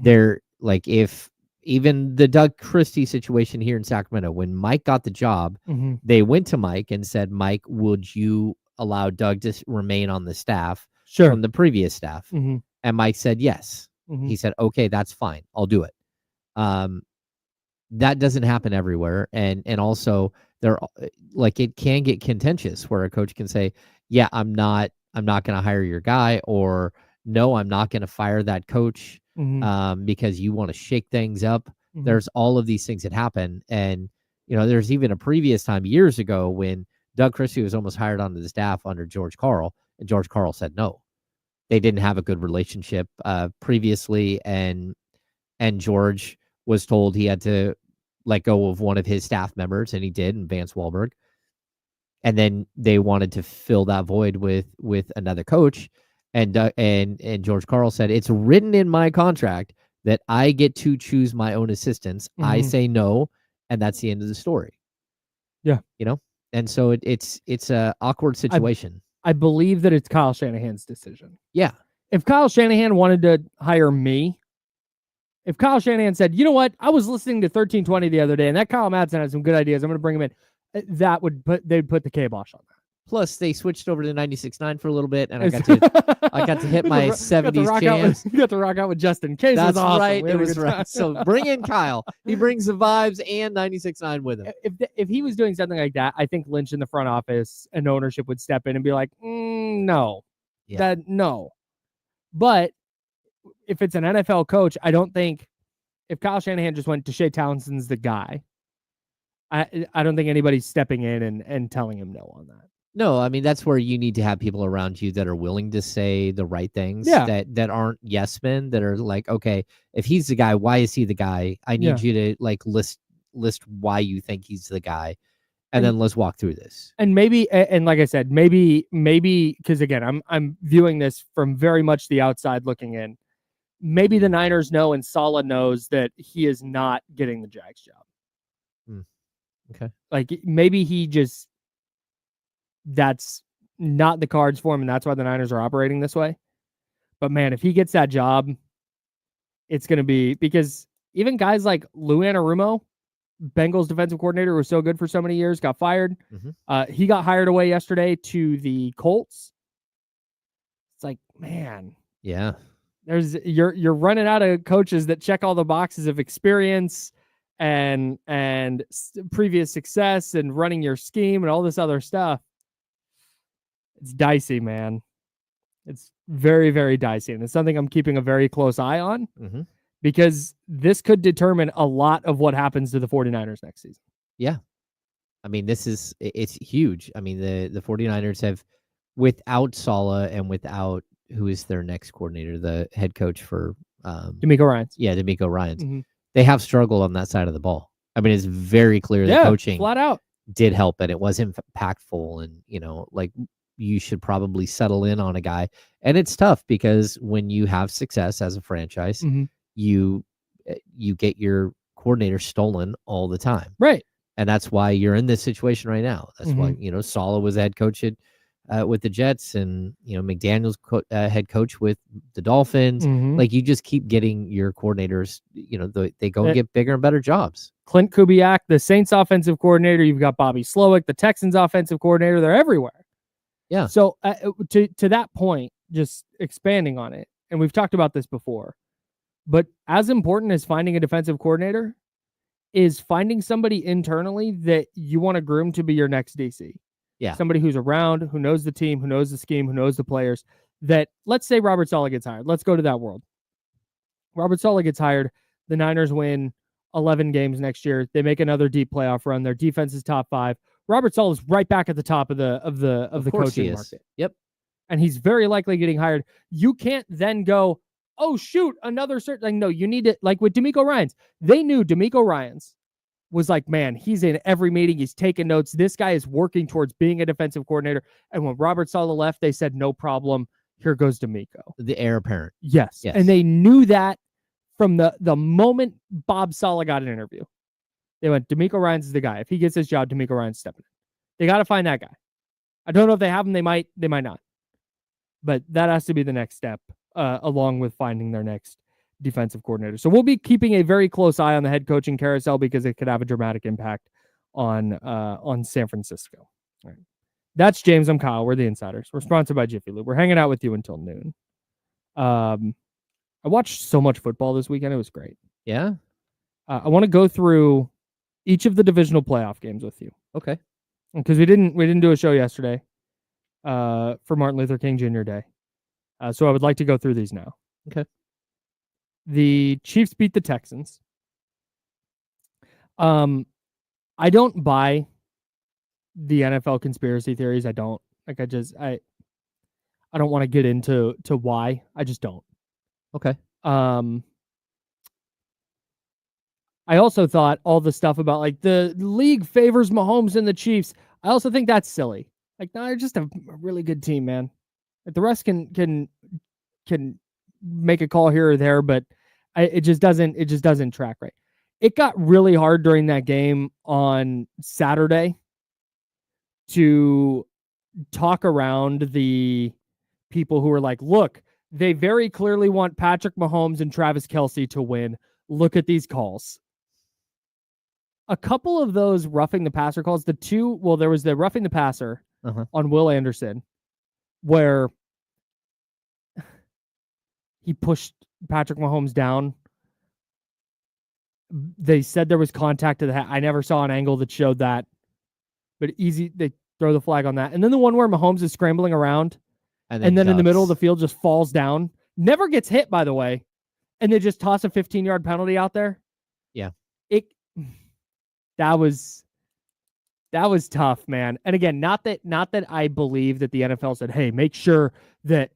They're like, if even the Doug Christie situation here in Sacramento, when Mike got the job, they went to Mike and said, Mike, would you allow Doug to remain on the staff from the previous staff? And Mike said, yes. He said, okay, that's fine. I'll do it. That doesn't happen everywhere. And also there, like, it can get contentious where a coach can say, yeah, I'm not going to hire your guy, or no, I'm not going to fire that coach because you want to shake things up. There's all of these things that happen. And, you know, there's even a previous time years ago when Doug Christie was almost hired onto the staff under George Karl, and George Karl said no. They didn't have a good relationship previously, and George was told he had to let go of one of his staff members, and he did, and Vance Wahlberg. And then they wanted to fill that void with another coach, and George Karl said, it's written in my contract that I get to choose my own assistants. I say no, and that's the end of the story. Yeah, you know, and so it's a awkward situation. I believe that it's Kyle Shanahan's decision. Yeah, if Kyle Shanahan wanted to hire me, if Kyle Shanahan said, you know what, I was listening to 1320 the other day, and that Kyle Madsen had some good ideas, I'm going to bring him in. They'd put the kibosh on that. Plus, they switched over to 96.9 for a little bit, and I got to hit my 70s jams. You got to rock out with Justin. Case That's was awesome. right. It was right. So bring in Kyle. He brings the vibes and 96.9 with him. If he was doing something like that, I think Lynch in the front office and ownership would step in and be like, no, no. But if it's an NFL coach, I don't think if Kyle Shanahan just went to Shea Townsend's the guy, I don't think anybody's stepping in and telling him no on that. No, I mean, that's where you need to have people around you that are willing to say the right things, that aren't yes men, that are like, okay, if he's the guy, why is he the guy? I need you to like list why you think he's the guy, and then let's walk through this. And maybe, and like I said, maybe because again, I'm viewing this from very much the outside looking in. Maybe the Niners know and Saleh knows that he is not getting the Jags job. Okay, like maybe he just. That's not the cards for him, and that's why the Niners are operating this way. But man, if he gets that job, it's going to be, because even guys like Lou Anarumo, Bengals defensive coordinator, who was so good for so many years, got fired. He got hired away yesterday to the Colts. It's like, man, yeah, you're running out of coaches that check all the boxes of experience and previous success and running your scheme and all this other stuff. It's dicey, man. It's very, very dicey. And it's something I'm keeping a very close eye on because this could determine a lot of what happens to the 49ers next season. Yeah. I mean, it's huge. I mean, the 49ers have, without Saleh and without, who is their next coordinator, the head coach for DeMeco Ryans. Yeah, DeMeco Ryans. They have struggled on that side of the ball. I mean, it's very clear that coaching flat out did help, and it was impactful. And, you know, like, you should probably settle in on a guy. And it's tough because when you have success as a franchise, you you get your coordinator stolen all the time. Right. And that's why you're in this situation right now. That's why, Mm-hmm. Saleh was head coach with the Jets, and, McDaniel's head coach with the Dolphins. Mm-hmm. Like, you just keep getting your coordinators, they go and get bigger and better jobs. Clint Kubiak, the Saints offensive coordinator. You've got Bobby Slowick, the Texans offensive coordinator. They're everywhere. Yeah. So to that point, just expanding on it, and we've talked about this before, but as important as finding a defensive coordinator is finding somebody internally that you want to groom to be your next DC. Yeah. Somebody who's around, who knows the team, who knows the scheme, who knows the players. That, let's say Robert Saleh gets hired. Let's go to that world. Robert Saleh gets hired. The Niners win 11 games next year. They make another deep playoff run. Their defense is top 5. Robert Saleh is right back at the top of the coaching market. Yep. And he's very likely getting hired. You can't then go, oh shoot, another certain. Like, no, you need to, like with DeMeco Ryans. They knew DeMeco Ryans was like, man, he's in every meeting. He's taking notes. This guy is working towards being a defensive coordinator. And when Robert Saleh left, they said, no problem. Here goes DeMeco. The heir apparent. Yes. And they knew that from the moment Bob Saleh got an interview. They went, DeMeco Ryans is the guy. If he gets his job, DeMeco Ryans stepping in. They got to find that guy. I don't know if they have him. They might not. But that has to be the next step, along with finding their next defensive coordinator. So we'll be keeping a very close eye on the head coaching carousel because it could have a dramatic impact on San Francisco. All right. That's James. I'm Kyle. We're the Insiders. We're sponsored by Jiffy Lube. We're hanging out with you until noon. I watched so much football this weekend. It was great. Yeah. I want to go through each of the divisional playoff games with you. Okay. Because we didn't do a show yesterday for Martin Luther King Jr. Day. So I would like to go through these now. Okay. The Chiefs beat the Texans. I don't buy the NFL conspiracy theories. I don't. Like, I don't want to get into why. I just don't. Okay. I also thought all the stuff about like the league favors Mahomes and the Chiefs. I also think that's silly. Like, no, they're just a really good team, man. Like, the rest can make a call here or there, but it just doesn't track right. It got really hard during that game on Saturday to talk around the people who were like, look, they very clearly want Patrick Mahomes and Travis Kelce to win. Look at these calls. A couple of those roughing the passer calls, there was the roughing the passer on Will Anderson, where he pushed Patrick Mahomes down. They said there was contact to the head. I never saw an angle that showed that, but they throw the flag on that. And then the one where Mahomes is scrambling around and then in the middle of the field just falls down, never gets hit, by the way, and they just toss a 15-yard penalty out there. Yeah. That was tough, man. And again, not that I believe that the NFL said, hey, make sure that,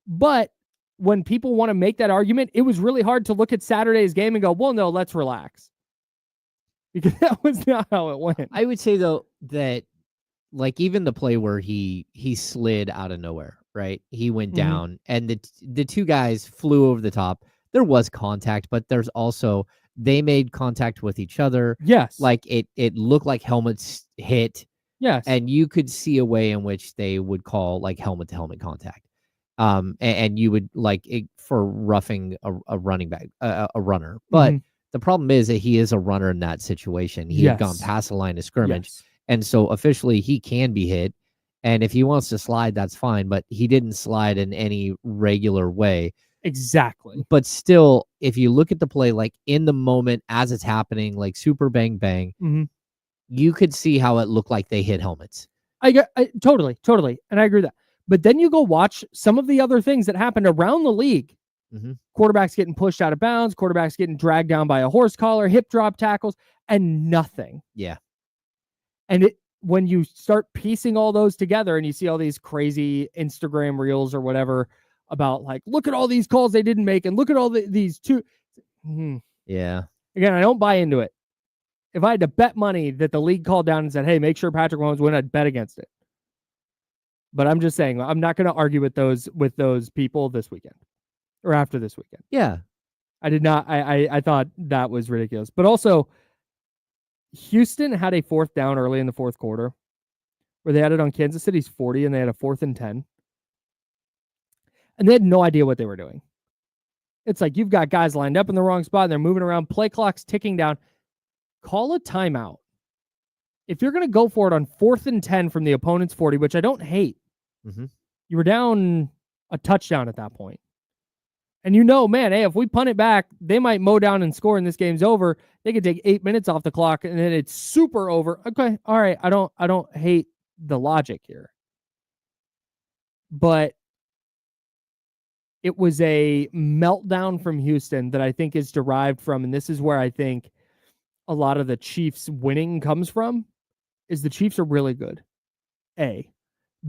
but when people want to make that argument, it was really hard to look at Saturday's game and go, well, no, let's relax. Because that was not how it went. I would say, though, that like even the play where he slid out of nowhere, right? He went down and the two guys flew over the top. There was contact, but there's also, they made contact with each other. Yes. Like it looked like helmets hit. Yes. And you could see a way in which they would call like helmet to helmet contact. And you would like it for roughing a running back, a runner. But the problem is that he is a runner in that situation. He had gone past the line of scrimmage. Yes. And so officially he can be hit. And if he wants to slide, that's fine. But he didn't slide in any regular way. Exactly. But still, if you look at the play, like in the moment as it's happening, like super bang, bang, you could see how it looked like they hit helmets. I totally. And I agree with that. But then you go watch some of the other things that happened around the league. Quarterbacks getting pushed out of bounds, quarterbacks getting dragged down by a horse collar, hip drop tackles, and nothing. Yeah. And when you start piecing all those together and you see all these crazy Instagram reels or whatever about like, look at all these calls they didn't make and look at all these two. Yeah. Again, I don't buy into it. If I had to bet money that the league called down and said, hey, make sure Patrick Mahomes win, I'd bet against it. But I'm just saying, I'm not going to argue with those people this weekend or after this weekend. Yeah. I did not. I thought that was ridiculous. But also, Houston had a 4th down early in the 4th quarter where they had it on Kansas City's 40 and they had a 4th and 10. And they had no idea what they were doing. It's like you've got guys lined up in the wrong spot and they're moving around. Play clock's ticking down. Call a timeout. If you're going to go for it on 4th and 10 from the opponent's 40, which I don't hate, you were down a touchdown at that point. And man, hey, if we punt it back, they might mow down and score and this game's over. They could take 8 minutes off the clock and then it's super over. Okay, all right. I don't hate the logic here. But it was a meltdown from Houston that I think is derived from, and this is where I think a lot of the Chiefs winning comes from, is the Chiefs are really good. A.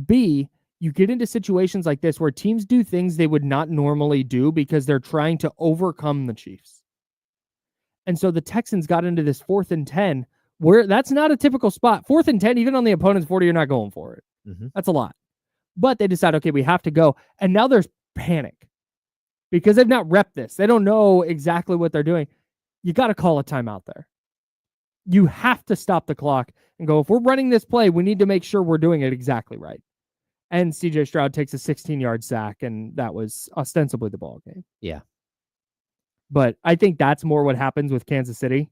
B, you get into situations like this where teams do things they would not normally do because they're trying to overcome the Chiefs. And so the Texans got into this 4th and 10 where that's not a typical spot. 4th and 10, even on the opponent's 40, you're not going for it. That's a lot. But they decide, okay, we have to go. And now there's panic because they've not repped this. They don't know exactly what they're doing. You got to call a timeout there. You have to stop the clock and go, if we're running this play, we need to make sure we're doing it exactly right. And CJ Stroud takes a 16-yard sack, and that was ostensibly the ball game. Yeah. But I think that's more what happens with Kansas City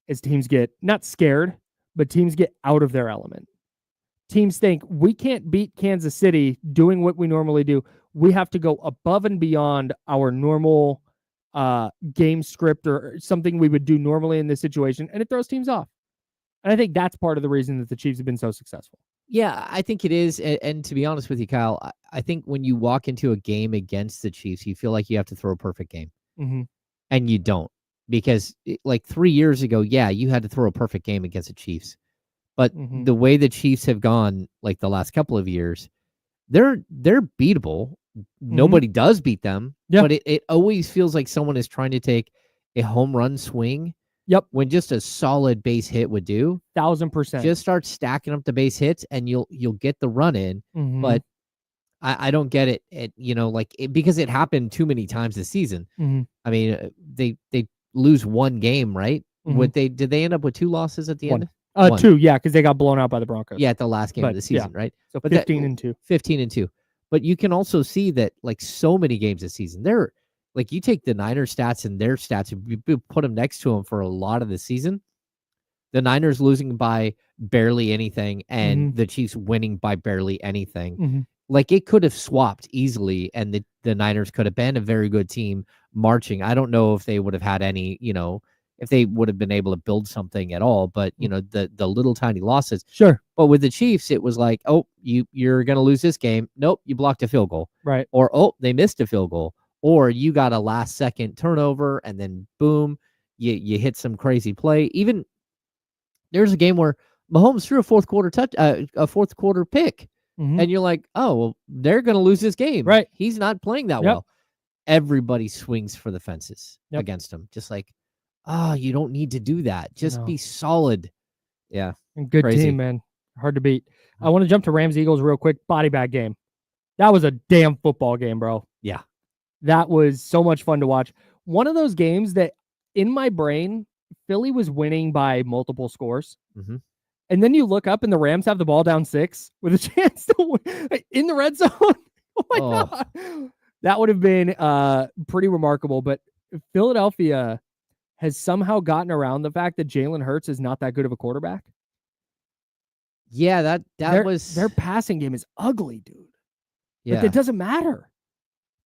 is teams get not scared, but teams get out of their element. Teams think we can't beat Kansas City doing what we normally do. We have to go above and beyond our normal game script or something we would do normally in this situation, and it throws teams off. And I think that's part of the reason that the Chiefs have been so successful. Yeah, I think it is. And to be honest with you, Kyle, I think when you walk into a game against the Chiefs, you feel like you have to throw a perfect game. And you don't. Because like 3 years ago, yeah, you had to throw a perfect game against the Chiefs. But the way the Chiefs have gone like the last couple of years, they're beatable. Nobody does beat them. Yeah. But it always feels like someone is trying to take a home run swing. Yep. When just a solid base hit would do. 1,000%. Just start stacking up the base hits and you'll get the run in. But I don't get it. Because it happened too many times this season. I mean, they lose one game, right? Did they end up with 2 losses at the end? 2, yeah, because they got blown out by the Broncos. Yeah, at the last game of the season, right? So 15-2. 15-2. But you can also see that like so many games this season, they're like you take the Niners stats and their stats, you put them next to them for a lot of the season. The Niners losing by barely anything and the Chiefs winning by barely anything. Like it could have swapped easily and the Niners could have been a very good team marching. I don't know if they would have had any, if they would have been able to build something at all, but the little tiny losses. Sure. But with the Chiefs, it was like, oh, you're going to lose this game. Nope. You blocked a field goal. Right. Or, oh, they missed a field goal. Or you got a last second turnover and then boom, you hit some crazy play. Even there's a game where Mahomes threw a fourth quarter pick. And you're like, oh, well, they're going to lose this game. Right. He's not playing that well. Everybody swings for the fences against him. Just like, you don't need to do that. Just be solid. Yeah. Good team, man. Hard to beat. I want to jump to Rams Eagles real quick. Body bag game. That was a damn football game, bro. Yeah. That was so much fun to watch. One of those games that in my brain, Philly was winning by multiple scores. And then you look up and the Rams have the ball down 6 with a chance to win in the red zone. Oh my God. That would have been pretty remarkable. But Philadelphia has somehow gotten around the fact that Jalen Hurts is not that good of a quarterback. Yeah, their passing game is ugly, dude. Yeah. But it doesn't matter.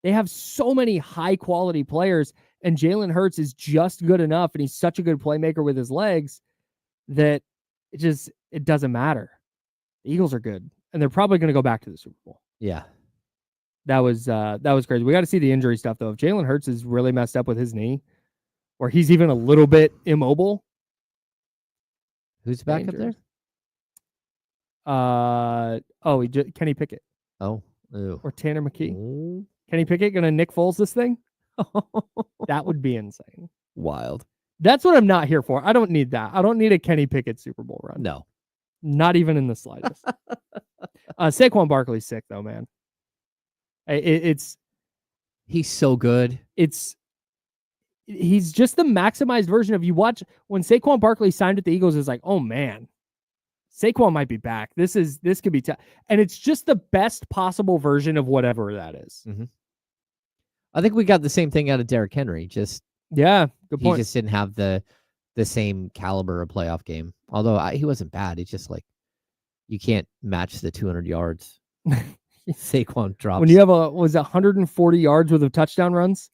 They have so many high quality players, and Jalen Hurts is just good enough, and he's such a good playmaker with his legs that it doesn't matter. The Eagles are good, and they're probably going to go back to the Super Bowl. Yeah. That was crazy. We got to see the injury stuff, though. If Jalen Hurts is really messed up with his knee, or he's even a little bit immobile. Who's back up there? Kenny Pickett. Oh. Ew. Or Tanner McKee. Ooh. Kenny Pickett going to Nick Foles this thing? That would be insane. Wild. That's what I'm not here for. I don't need that. I don't need a Kenny Pickett Super Bowl run. No. Not even in the slightest. Saquon Barkley's sick, though, man. He's so good. he's just the maximized version of you watch when Saquon Barkley signed with the Eagles. It's like, oh man, Saquon might be back. This could be tough. And it's just the best possible version of whatever that is. Mm-hmm. I think we got the same thing out of Derrick Henry. Good point. He just didn't have the same caliber of playoff game. Although he wasn't bad. It's just like you can't match the 200 yards Saquon drops. When you have 140 yards worth of touchdown runs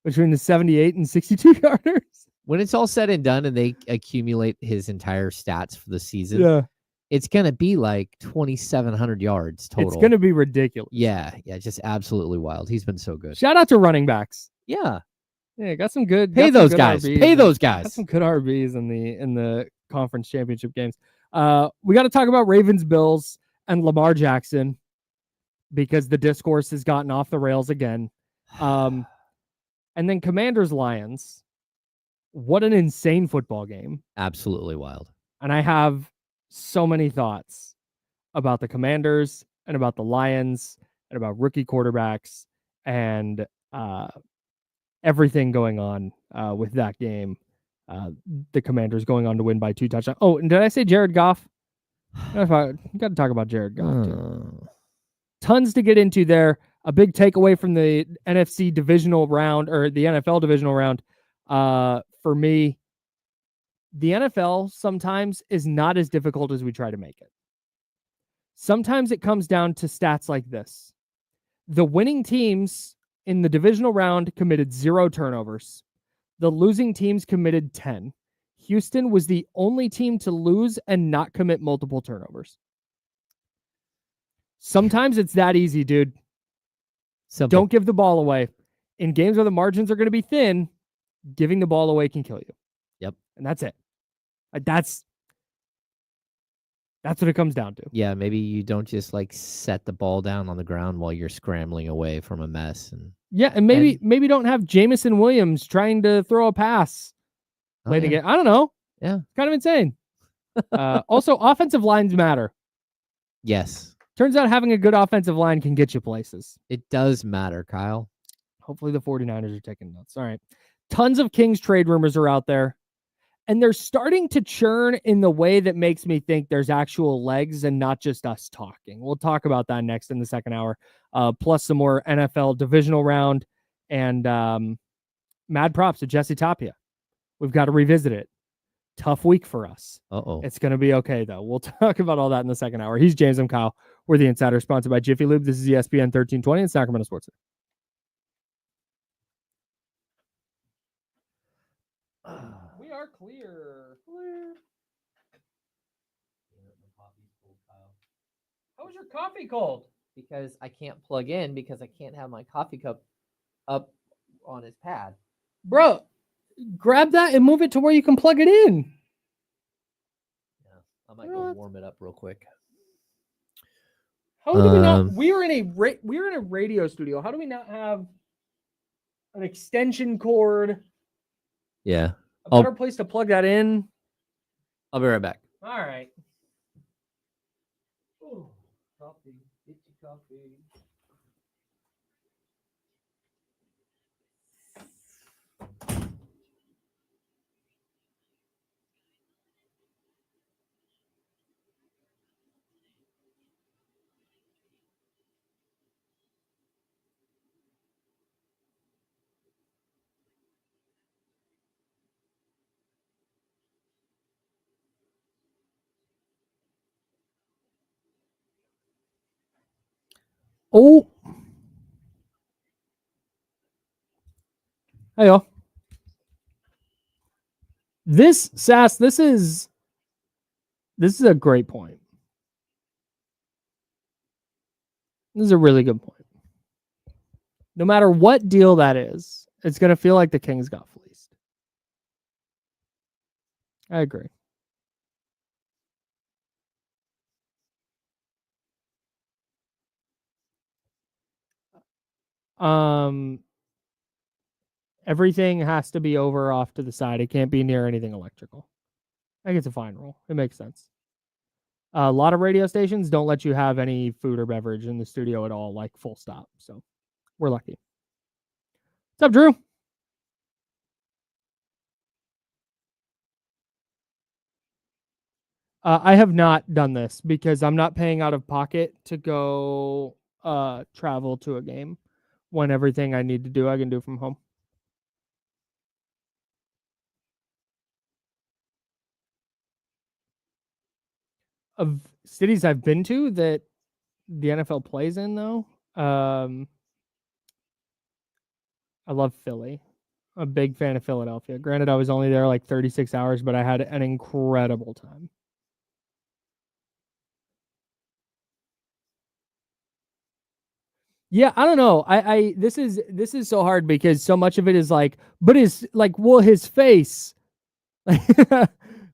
between the 78 and 62 yarders. When it's all said and done and they accumulate his entire stats for the season, it's going to be like 2,700 yards total. It's going to be ridiculous. Yeah, just absolutely wild. He's been so good. Shout out to running backs. Yeah, got some good. Pay those guys. Pay those guys. Got some good RBs in the conference championship games. We got to talk about Ravens, Bills, and Lamar Jackson because the discourse has gotten off the rails again. And then Commanders, Lions. What an insane football game. Absolutely wild. And I have so many thoughts about the Commanders and about the Lions and about rookie quarterbacks and everything going on with that game. The Commanders going on to win by 2 touchdowns. Oh, and did I say Jared Goff? You got to talk about Jared Goff too. Tons to get into there. A big takeaway from the NFC divisional round or the NFL divisional round. For me, the NFL sometimes is not as difficult as we try to make it. Sometimes it comes down to stats like this. The winning teams in the divisional round committed 0 turnovers. The losing teams committed 10. Houston was the only team to lose and not commit multiple turnovers. Sometimes it's that easy, dude. Simple. Don't give the ball away. In games where the margins are going to be thin, giving the ball away can kill you. Yep. And that's it. That's what it comes down to. Yeah, maybe you don't just like set the ball down on the ground while you're scrambling away from a mess. And maybe don't have Jamison Williams trying to throw a pass late again. I don't know. Yeah. It's kind of insane. Also, offensive lines matter. Yes. Turns out having a good offensive line can get you places. It does matter, Kyle. Hopefully the 49ers are taking notes. All right. Tons of Kings trade rumors are out there. And they're starting to churn in the way that makes me think there's actual legs and not just us talking. We'll talk about that next in the second hour. Plus some more NFL divisional round and mad props to Jesse Tapia. We've got to revisit it. Tough week for us. It's going to be okay, though. We'll talk about all that in the second hour. He's James. I'm Kyle. We're the Insider, sponsored by Jiffy Lube. This is ESPN 1320 and Sacramento Sports. We are clear. How was your coffee cold? Because I can't plug in because I can't have my coffee cup up on his pad. Bro, grab that and move it to where you can plug it in. Yeah, I might go warm it up real quick. How do we not? We were in a radio studio. How do we not have an extension cord? Yeah, a better place to plug that in. I'll be right back. All right. Ooh, coffee. Get your coffee. Oh. Hey, y'all. This is a great point. This is a really good point. No matter what deal that is, it's going to feel like the Kings got fleeced. I agree. Everything has to be over off to the side. It can't be near anything electrical. I think it's a fine rule. It makes sense. A lot of radio stations don't let you have any food or beverage in the studio at all, like full stop. So we're lucky. What's up, Drew? I have not done this because I'm not paying out of pocket to go travel to a game when everything I need to do I can do from home. Of cities I've been to that the NFL plays in, though, I love Philly. I'm a big fan of Philadelphia. Granted, I was only there like 36 hours, but I had an incredible time. Yeah, I don't know. This is so hard because so much of it is like, but his like, well, his face.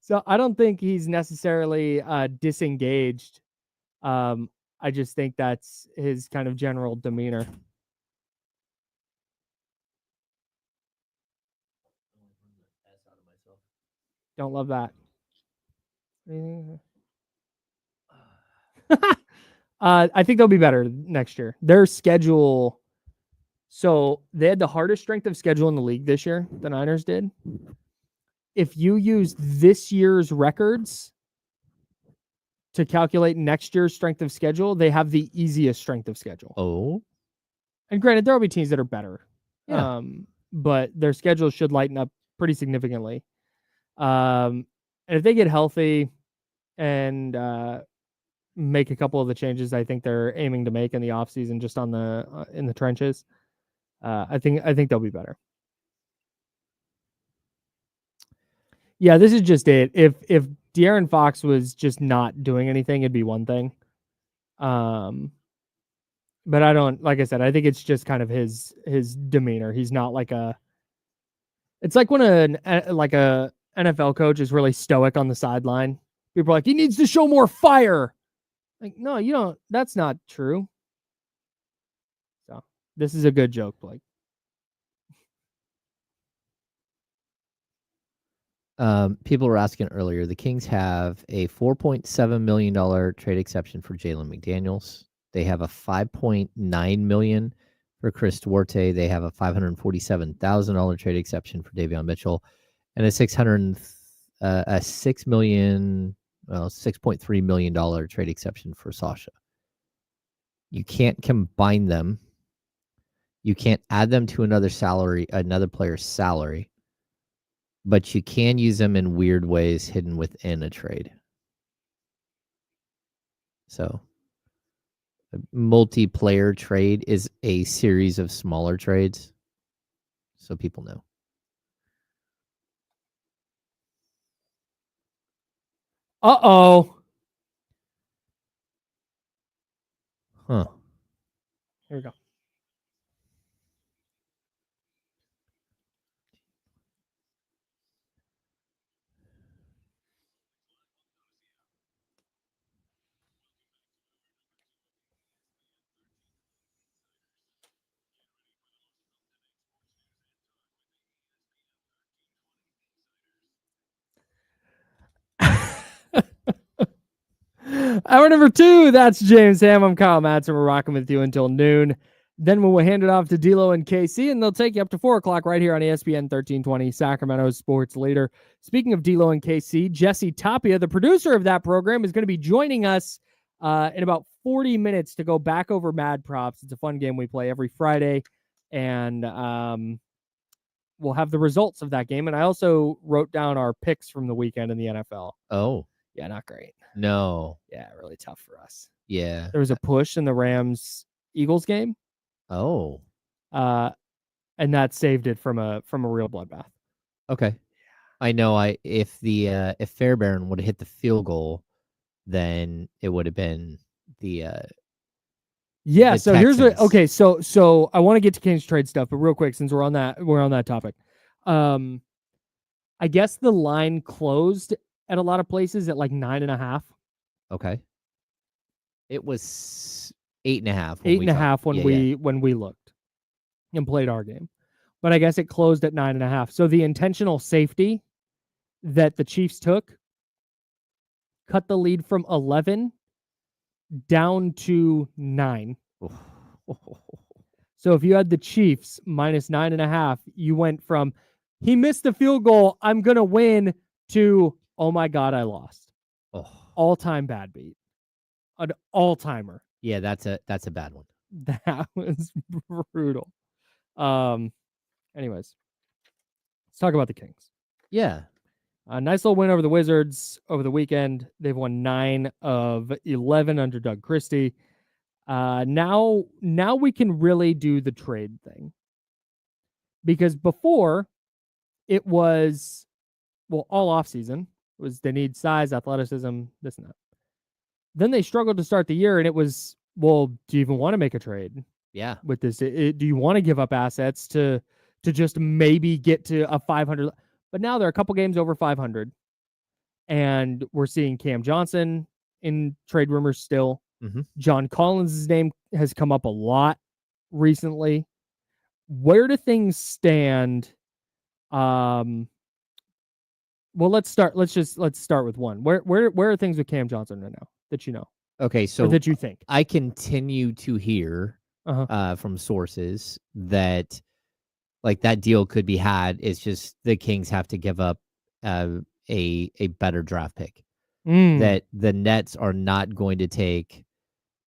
So I don't think he's necessarily disengaged. I just think that's his kind of general demeanor. Don't love that. I think they'll be better next year. Their schedule. So they had the hardest strength of schedule in the league this year. The Niners did. If you use this year's records to calculate next year's strength of schedule, they have the easiest strength of schedule. Oh. And granted, there will be teams that are better. Yeah. But their schedule should lighten up pretty significantly. And if they get healthy and make a couple of the changes I think they're aiming to make in the offseason, just on the in the trenches, I think they'll be better. Yeah, this is just it. If De'Aaron Fox was just not doing anything, it'd be one thing. But I don't, like I said, I think it's just kind of his demeanor. He's not like a. It's like when a NFL coach is really stoic on the sideline. People are like, he needs to show more fire. Like, no, you don't. That's not true. So this is a good joke, Blake. People were asking earlier, the Kings have a $4.7 million trade exception for Jalen McDaniels. They have a $5.9 million for Chris Duarte. They have a $547,000 trade exception for Davion Mitchell, and a $6.3 million trade exception for Sasha. You can't combine them. You can't add them to another player's salary, but you can use them in weird ways hidden within a trade. So a multiplayer trade is a series of smaller trades, so people know. Uh-oh. Huh. Here we go. Hour number 2, that's James Ham. I'm Kyle Madsen. We're rocking with you until noon. Then we'll hand it off to D'Lo and KC, and they'll take you up to 4 o'clock right here on ESPN 1320, Sacramento's sports leader. Speaking of D'Lo and KC, Jesse Tapia, the producer of that program, is going to be joining us in about 40 minutes to go back over Mad Props. It's a fun game we play every Friday, and we'll have the results of that game. And I also wrote down our picks from the weekend in the NFL. Oh. Yeah, not great. No. Yeah, really tough for us. Yeah. There was a push in the Rams-Eagles game. Oh. And that saved it from a real bloodbath. Okay. I know if Fairbairn would have hit the field goal, then it would have been the yeah, so Texans. here's what okay, so I want to get to Kings trade stuff, but real quick, since we're on that topic. I guess the line closed at a lot of places at like 9.5. Okay. It was 8.5. 8.5 when we looked and played our game. But I guess it closed at 9.5. So the intentional safety that the Chiefs took cut the lead from 11 down to 9. So if you had the Chiefs minus 9.5, you went from he missed the field goal, I'm gonna win, to oh my God, I lost. Oh. all-time bad beat. An all-timer. Yeah, that's a bad one. That was brutal. Anyways, let's talk about the Kings. Yeah. A nice little win over the Wizards over the weekend. They've won 9 of 11 under Doug Christie. Now we can really do the trade thing. Because before, it was, well, all offseason, it was they need size, athleticism, this and that. Then they struggled to start the year, and it was, well, do you even want to make a trade? Yeah. With this, do you want to give up assets to just maybe get to a 500? But now they're a couple games over 500, and we're seeing Cam Johnson in trade rumors still. Mm-hmm. John Collins' name has come up a lot recently. Where do things stand? Well, let's start with one. Where are things with Cam Johnson right now that you know? Okay, so or that you think? I continue to hear from sources that like that deal could be had. It's just the Kings have to give up a better draft pick. That the Nets are not going to take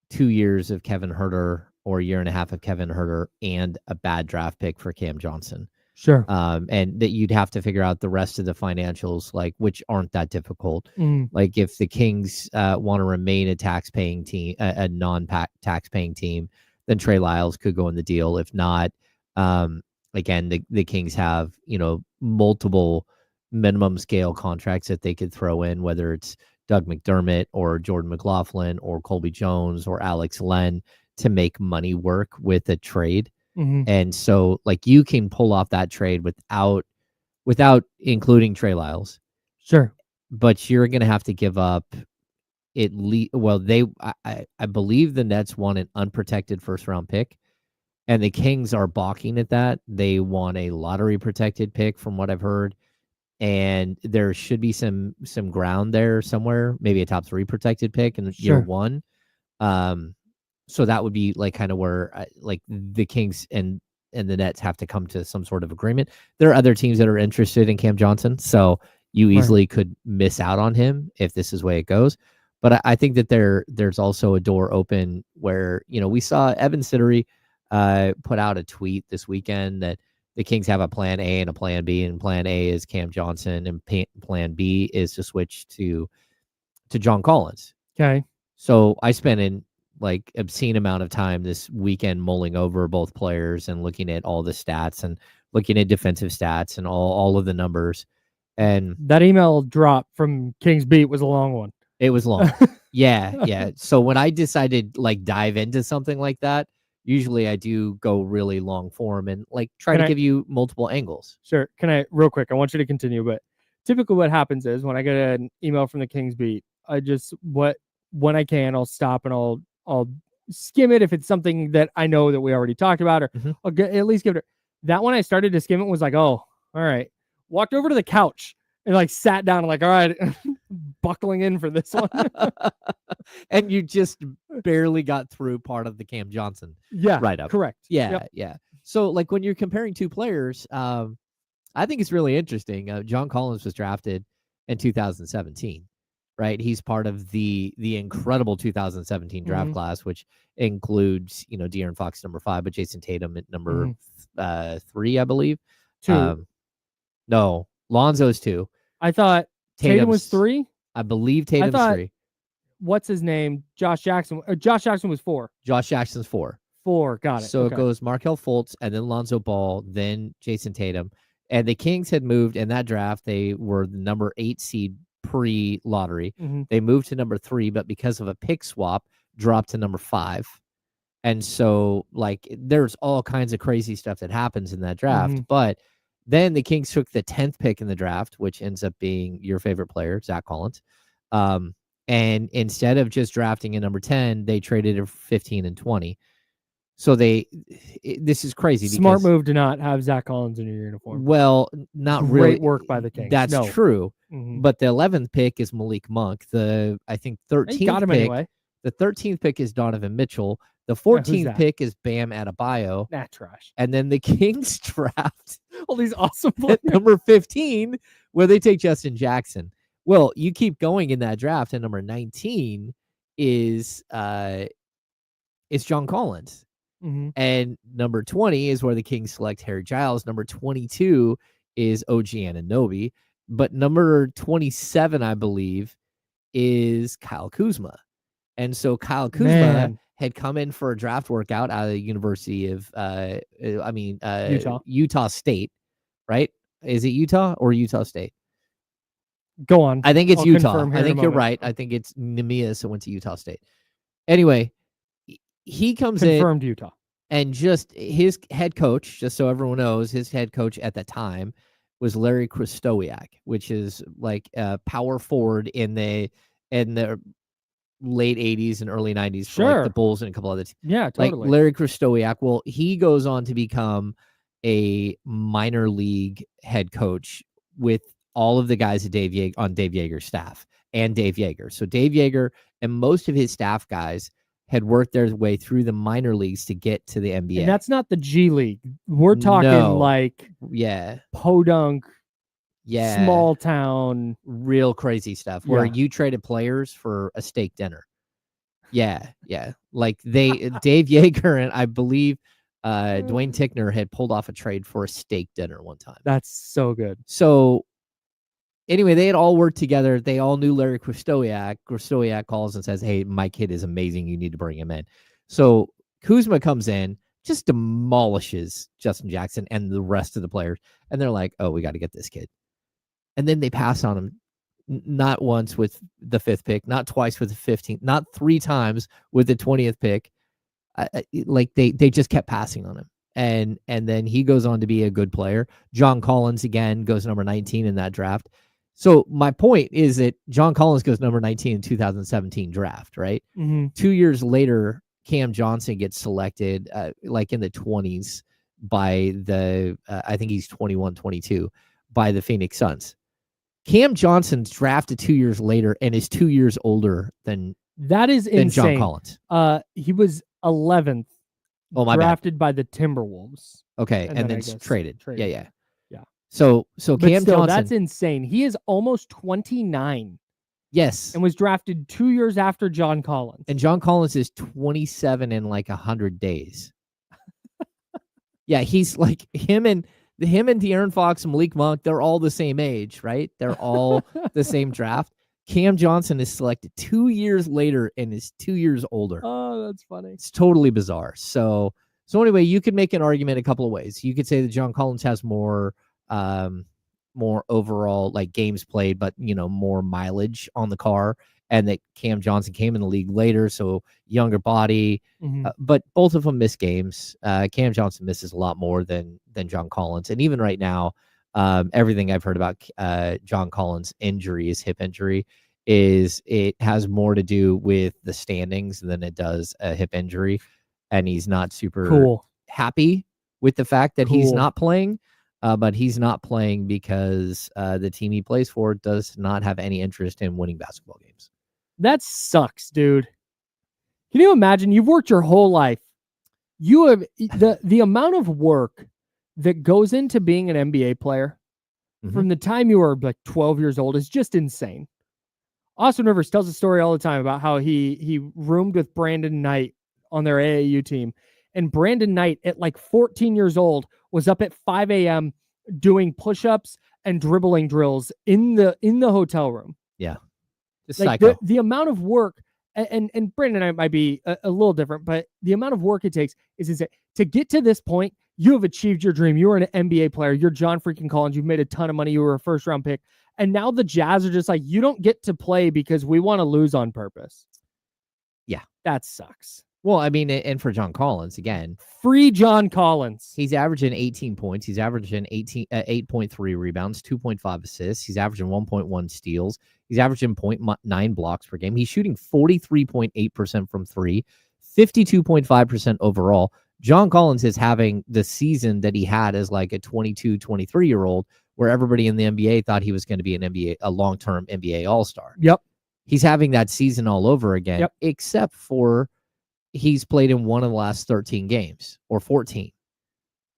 2 years of Kevin Huerter or a year and a half of Kevin Huerter and a bad draft pick for Cam Johnson. Sure. And that you'd have to figure out the rest of the financials, like, which aren't that difficult. Like if the Kings want to remain a tax-paying team, a non-tax-paying team, then Trey Lyles could go in the deal. If not, again, the Kings have, multiple minimum scale contracts that they could throw in, whether it's Doug McDermott or Jordan McLaughlin or Colby Jones or Alex Len, to make money work with a trade. And so like you can pull off that trade without including Trey Lyles. Sure. But you're going to have to give up at least, well, I believe the Nets want an unprotected first round pick, and the Kings are balking at that. They want a lottery protected pick from what I've heard. And there should be some ground there somewhere, maybe a top 3 protected pick in year 1. So that would be like kind of where like the Kings and the Nets have to come to some sort of agreement. There are other teams that are interested in Cam Johnson, so you easily could miss out on him if this is the way it goes. But I think that there's also a door open where, we saw Evan Sittery put out a tweet this weekend that the Kings have a plan A and a plan B, and plan A is Cam Johnson, and plan B is to switch to John Collins. Okay. So I spent an obscene amount of time this weekend mulling over both players and looking at all the stats and looking at defensive stats and all of the numbers. And that email drop from Kings Beat was a long one. It was long. Yeah. So when I decided dive into something like that, usually I do go really long form and try to give you multiple angles. Sure. Can I, real quick, I want you to continue, but typically what happens is when I get an email from the Kings Beat, I just, when I can, I'll stop and I'll skim it if it's something that I know that we already talked about, or I'll at least give it. That one I started to skim it was like, oh, all right. Walked over to the couch and sat down and all right, buckling in for this one. And you just barely got through part of the Cam Johnson. Yeah. Right up. Correct. Yeah. Yeah. So when you're comparing two players, I think it's really interesting. John Collins was drafted in 2017. Right, he's part of the incredible 2017 draft class, which includes De'Aaron Fox #5, but Jason Tatum at number 3, I believe. 2. No, Lonzo's 2. I thought Tatum was 3. I believe Tatum's 3. What's his name? Josh Jackson. Josh Jackson was 4. Josh Jackson's 4. 4, got it. So it goes Markelle Fultz and then Lonzo Ball, then Jason Tatum, and the Kings had moved in that draft. They were the number 8 seed pre-lottery. They moved to number 3, but because of a pick swap, dropped to number 5. And so there's all kinds of crazy stuff that happens in that draft. But then the Kings took the 10th pick in the draft, which ends up being your favorite player, Zach Collins. And instead of just drafting a number 10, they traded it for 15 and 20. So this is crazy. Smart move to not have Zach Collins in your uniform. Well, not Great really. Great work by the Kings. That's true. But the 11th pick is Malik Monk. The 13th got him pick. Anyway. The 13th pick is Donovan Mitchell. The 14th pick is Bam Adebayo. Nah, trash. And then the Kings draft all these awesome players. At number 15, where they take Justin Jackson. Well, you keep going in that draft, and number 19 is John Collins. Mm-hmm. And number 20 is where the Kings select Harry Giles. Number 22 is OG Anunoby. But number 27, I believe, is Kyle Kuzma. And so Kyle Kuzma had come in for a draft workout out of the University of Utah State, right? Is it Utah or Utah State? Go on. I think it's I'll Utah. I think you're right. I think it's Nemias who went to Utah State. Anyway, he comes confirmed Utah. And just his head coach, just so everyone knows, his head coach at the time was Larry Krystowiak, which is like a power forward in the late 80s and early 90s for like the Bulls and a couple other teams. Yeah, totally. Like Larry Krystowiak, well, he goes on to become a minor league head coach with all of the guys at on Dave Yeager's staff and Dave Yeager. So Dave Yeager and most of his staff guys had worked their way through the minor leagues to get to the NBA. And that's not the G League. We're talking like podunk, small town, real crazy stuff where you traded players for a steak dinner. Yeah. Like Dave Yeager and I believe Dwayne Tickner had pulled off a trade for a steak dinner one time. That's so good. So anyway, they had all worked together. They all knew Larry Krystowiak. Krystowiak calls and says, "Hey, my kid is amazing. You need to bring him in." So Kuzma comes in, just demolishes Justin Jackson and the rest of the players. And they're like, "Oh, we got to get this kid." And then they pass on him, not once with the 5th pick, not twice with the 15th, not 3 times with the 20th pick. Like they just kept passing on him. And then he goes on to be a good player. John Collins, again, goes number 19 in that draft. So my point is that John Collins goes number 19 in 2017 draft, right? Mm-hmm. 2 years later, Cam Johnson gets selected like in the 20s by the, I think he's 21, 22, by the Phoenix Suns. Cam Johnson's drafted 2 years later and is 2 years older than insane. John Collins. He was 11th, drafted by the Timberwolves. Okay, and then traded. Yeah. So but Cam still, Johnson, that's insane. He is almost 29. Yes. And was drafted 2 years after John Collins. And John Collins is 27 in like 100 days. Yeah, he's like him and De'Aaron Fox and Malik Monk, they're all the same age, right? They're all the same draft. Cam Johnson is selected 2 years later and is 2 years older. Oh, that's funny. It's totally bizarre. So anyway, you could make an argument a couple of ways. You could say that John Collins has more overall like games played, but more mileage on the car, and that Cam Johnson came in the league later, so younger body. Mm-hmm. But both of them miss games. Cam Johnson misses a lot more than John Collins, and even right now, everything I've heard about John Collins' injury, his hip injury, is it has more to do with the standings than it does a hip injury, and he's not super happy with the fact that he's not playing. But he's not playing because the team he plays for does not have any interest in winning basketball games. That sucks, dude. Can you imagine? You've worked your whole life. You have the amount of work that goes into being an NBA player from the time you were like 12 years old is just insane. Austin Rivers tells a story all the time about how he roomed with Brandon Knight on their AAU team. And Brandon Knight at like 14 years old was up at 5 a.m. doing push-ups and dribbling drills in the hotel room. Yeah. Just like the amount of work, and Brandon and I might be a little different, but the amount of work it takes is insane. To get to this point, you have achieved your dream. You're an NBA player. You're John freaking Collins. You've made a ton of money. You were a first-round pick. And now the Jazz are just like, you don't get to play because we want to lose on purpose. Yeah. That sucks. Well, I mean, and for John Collins, again. Free John Collins. He's averaging 18 points. He's averaging 8.3 rebounds, 2.5 assists. He's averaging 1.1 steals. He's averaging 0.9 blocks per game. He's shooting 43.8% from 3, 52.5% overall. John Collins is having the season that he had as like a 22, 23-year-old, where everybody in the NBA thought he was going to be a long-term NBA All-Star. Yep. He's having that season all over again, except for he's played in one of the last 13 games or 14.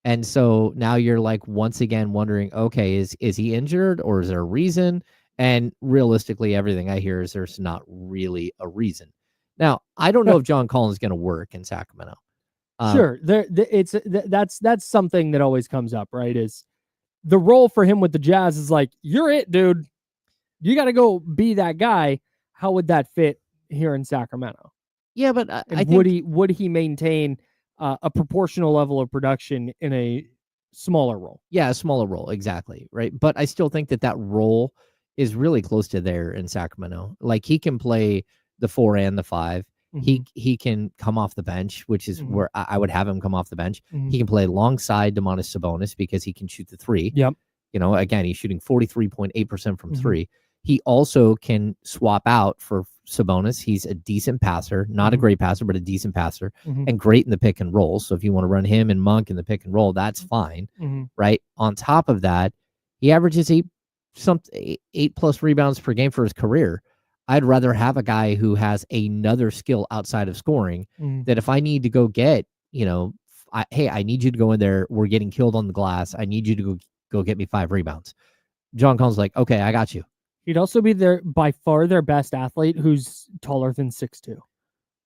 And so now you're like once again wondering, okay, is he injured or is there a reason? And realistically, everything I hear is there's not really a reason. Now, I don't know if John Collins is going to work in Sacramento. Sure, that's something that always comes up, right? Is the role for him with the Jazz is like, you're it, dude. You got to go be that guy. How would that fit here in Sacramento? Yeah, but I think would he maintain a proportional level of production in a smaller role? Yeah, a smaller role, exactly, right? But I still think that role is really close to there in Sacramento. Like he can play the 4 and the 5. He can come off the bench, which is where I would have him come off the bench. He can play alongside Domantas Sabonis because he can shoot the 3. Yep. You know, again, he's shooting 43.8% from 3. He also can swap out for Sabonis. He's a decent passer, not a great passer, but a decent passer, and great in the pick and roll. So if you want to run him and Monk in the pick and roll, that's fine, right? On top of that, he averages 8+ rebounds per game for his career. I'd rather have a guy who has another skill outside of scoring that if I need to go get, hey, I need you to go in there. We're getting killed on the glass. I need you to go get me 5 rebounds. John Collins is like, okay, I got you. He'd also be by far their best athlete who's taller than 6'2".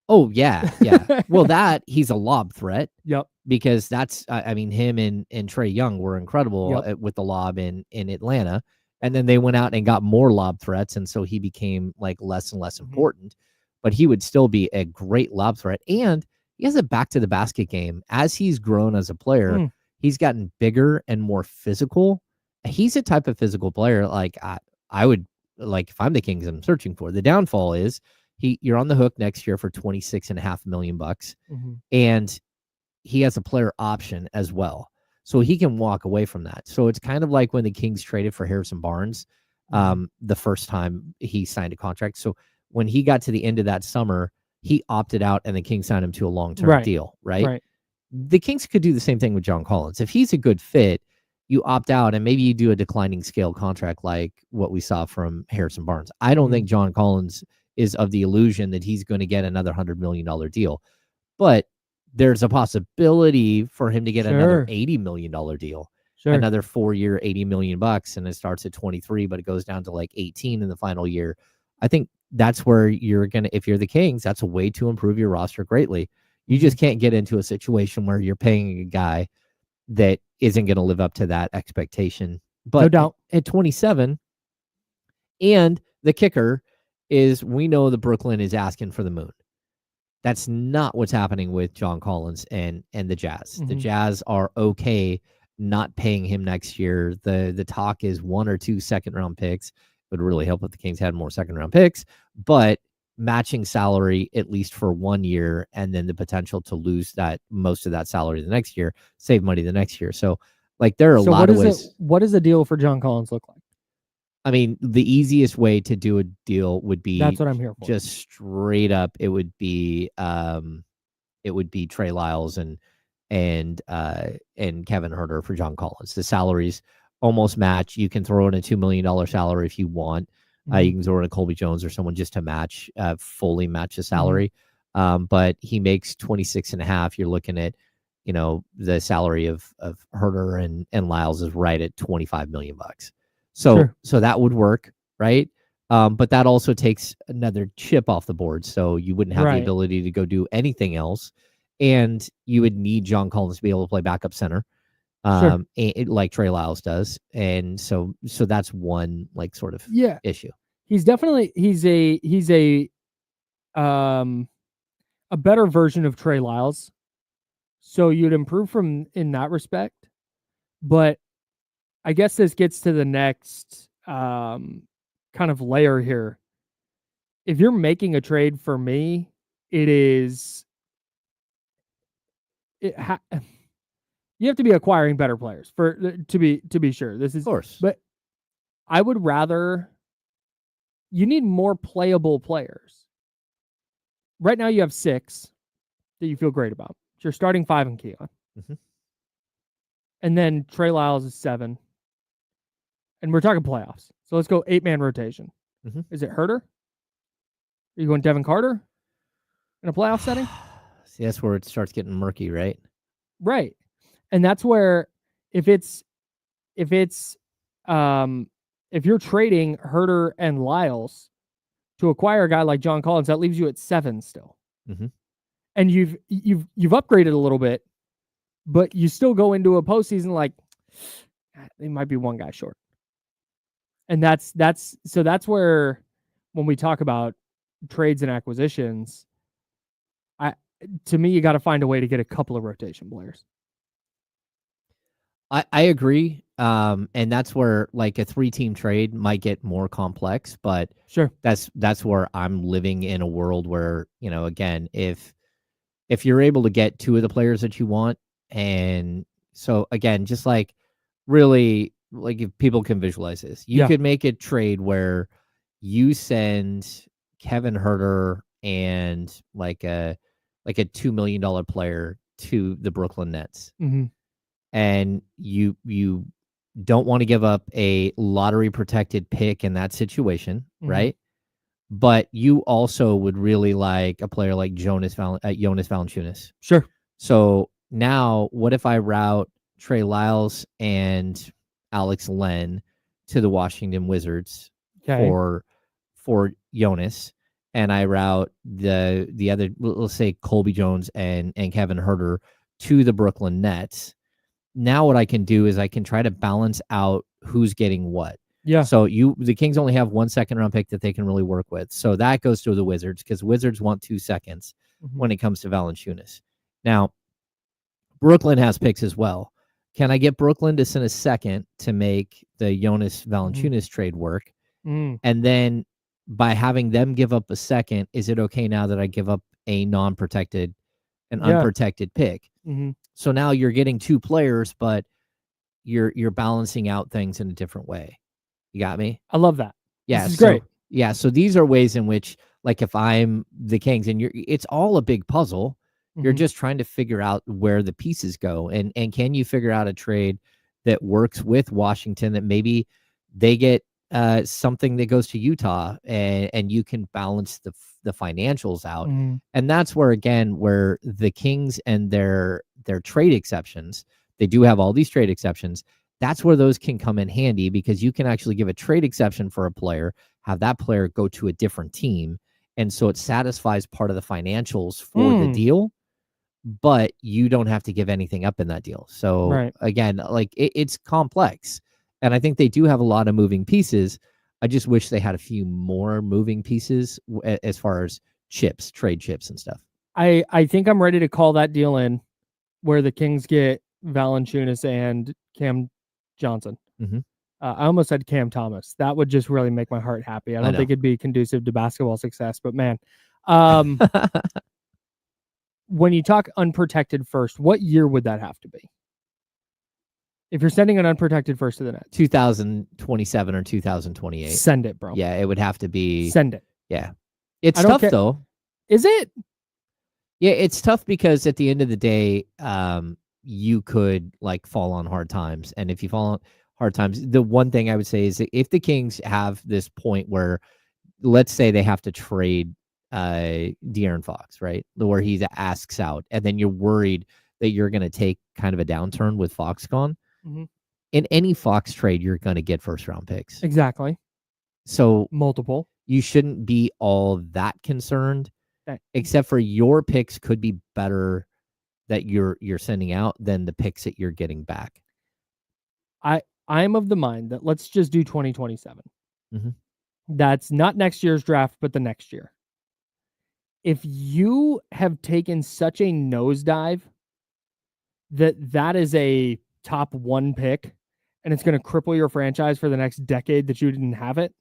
Oh, yeah, yeah. Well, he's a lob threat. Yep. Because that's, him and Trae Young were incredible with the lob in Atlanta. And then they went out and got more lob threats. And so he became like less and less important. But he would still be a great lob threat. And he has a back to the basket game. As he's grown as a player, he's gotten bigger and more physical. He's a type of physical player like I would like if I'm the Kings I'm searching for. The downfall is you're on the hook next year for $26.5 million. And he has a player option as well. So he can walk away from that. So it's kind of like when the Kings traded for Harrison Barnes the first time he signed a contract. So when he got to the end of that summer, he opted out and the Kings signed him to a long-term deal, right? The Kings could do the same thing with John Collins. If he's a good fit, you opt out and maybe you do a declining scale contract like what we saw from Harrison Barnes. I don't think John Collins is of the illusion that he's going to get another $100 million deal. But there's a possibility for him to get another $80 million deal, another 4-year, $80 million, and it starts at 23, but it goes down to like 18 in the final year. I think that's where if you're the Kings, that's a way to improve your roster greatly. You just can't get into a situation where you're paying a guy that isn't going to live up to that expectation. But no doubt. At 27, and the kicker is we know the Brooklyn is asking for the moon. That's not what's happening with John Collins and the Jazz. The Jazz are okay not paying him next year. The talk is 1 or 2 second-round picks. It would really help if the Kings had more second-round picks, but matching salary at least for 1 year, and then the potential to lose most of that salary the next year, save money the next year. So, like, there are a lot of ways. What does the deal for John Collins look like? I mean, the easiest way to do a deal would be that's what I'm here for. Just straight up, it would be Trey Lyles and Kevin Huerter for John Collins. The salaries almost match. You can throw in a $2 million salary if you want. You can throw in a Colby Jones or someone just to match, fully match the salary. But he makes 26.5. You're looking at, the salary of Huerter and Lyles is right at $25 million. So that would work, right? But that also takes another chip off the board. So you wouldn't have the ability to go do anything else. And you would need John Collins to be able to play backup center, like Trey Lyles does. And so that's one like sort of issue. He's definitely he's a better version of Trey Lyles. So you'd improve from in that respect. But I guess this gets to the next kind of layer here. If you're making a trade for me, you have to be acquiring better players to be sure. This is, of course, but I would rather you need more playable players. Right now, you have 6 that you feel great about. You're starting 5 in Keon, and then Trey Lyles is 7. And we're talking playoffs. So let's go 8-man rotation. Is it Huerter? Are you going Devin Carter in a playoff setting? See, that's where it starts getting murky, right? Right. And that's where if it's if you're trading Herter and Lyles to acquire a guy like John Collins, that leaves you at 7 still. Mm-hmm. And you've upgraded a little bit, but you still go into a postseason like they might be one guy short. And that's where when we talk about trades and acquisitions, to me, you got to find a way to get a couple of rotation players. I agree. And that's where like a 3-team trade might get more complex, but sure, that's where I'm living in a world where, again, if you're able to get 2 of the players that you want, and so again, just like really like if people can visualize this, you could make a trade where you send Kevin Herter and like a $2 million player to the Brooklyn Nets. Mm-hmm. And you don't want to give up a lottery protected pick in that situation, right? But you also would really like a player like Jonas Valanciunas. Sure. So now, what if I route Trey Lyles and Alex Len to the Washington Wizards for Jonas, and I route the other, let's say Colby Jones and Kevin Herter to the Brooklyn Nets? Now what I can do is I can try to balance out who's getting what. Yeah. So the Kings only have 1 second-round pick that they can really work with. So that goes to the Wizards because Wizards want 2 seconds when it comes to Valanciunas. Now, Brooklyn has picks as well. Can I get Brooklyn to send a second to make the Jonas Valanciunas trade work? And then by having them give up a second, is it okay now that I give up an unprotected pick? So now you're getting 2 players, but you're balancing out things in a different way. You got me? I love that. Yeah, this is great. Yeah, so these are ways in which, like, if I'm the Kings and it's all a big puzzle. You're just trying to figure out where the pieces go, and can you figure out a trade that works with Washington that maybe they get something that goes to Utah, and you can balance the financials out. And that's where, again, where the Kings and their trade exceptions, they do have all these trade exceptions. That's where those can come in handy, because you can actually give a trade exception for a player, have that player go to a different team, and so it satisfies part of the financials for the deal, but you don't have to give anything up in that deal. So again, like it's complex, and I think they do have a lot of moving pieces. I just wish they had a few more moving pieces as far as trade chips and stuff. I think I'm ready to call that deal in, where the Kings get Valanciunas and Cam Johnson. I almost said Cam Thomas. That would just really make my heart happy. I don't think it'd be conducive to basketball success, but man, when you talk unprotected first, what year would that have to be? If you're sending an unprotected first to the Nets, 2027 or 2028. Send it, bro. Yeah, it would have to be. Send it. Yeah, it's tough though. Is it? Yeah, it's tough because at the end of the day, you could like fall on hard times, and if you fall on hard times, the one thing I would say is that if the Kings have this point where, let's say they have to trade De'Aaron Fox, right, where he asks out, and then you're worried that you're going to take kind of a downturn with Fox gone. In any Fox trade, you're going to get first-round picks. Exactly. So multiple. You shouldn't be all that concerned, except for your picks could be better that you're sending out than the picks that you're getting back. I'm of the mind that let's just do 2027. That's not next year's draft, but the next year. If you have taken such a nosedive that is a top 1 pick, and it's going to cripple your franchise for the next decade that you didn't have it,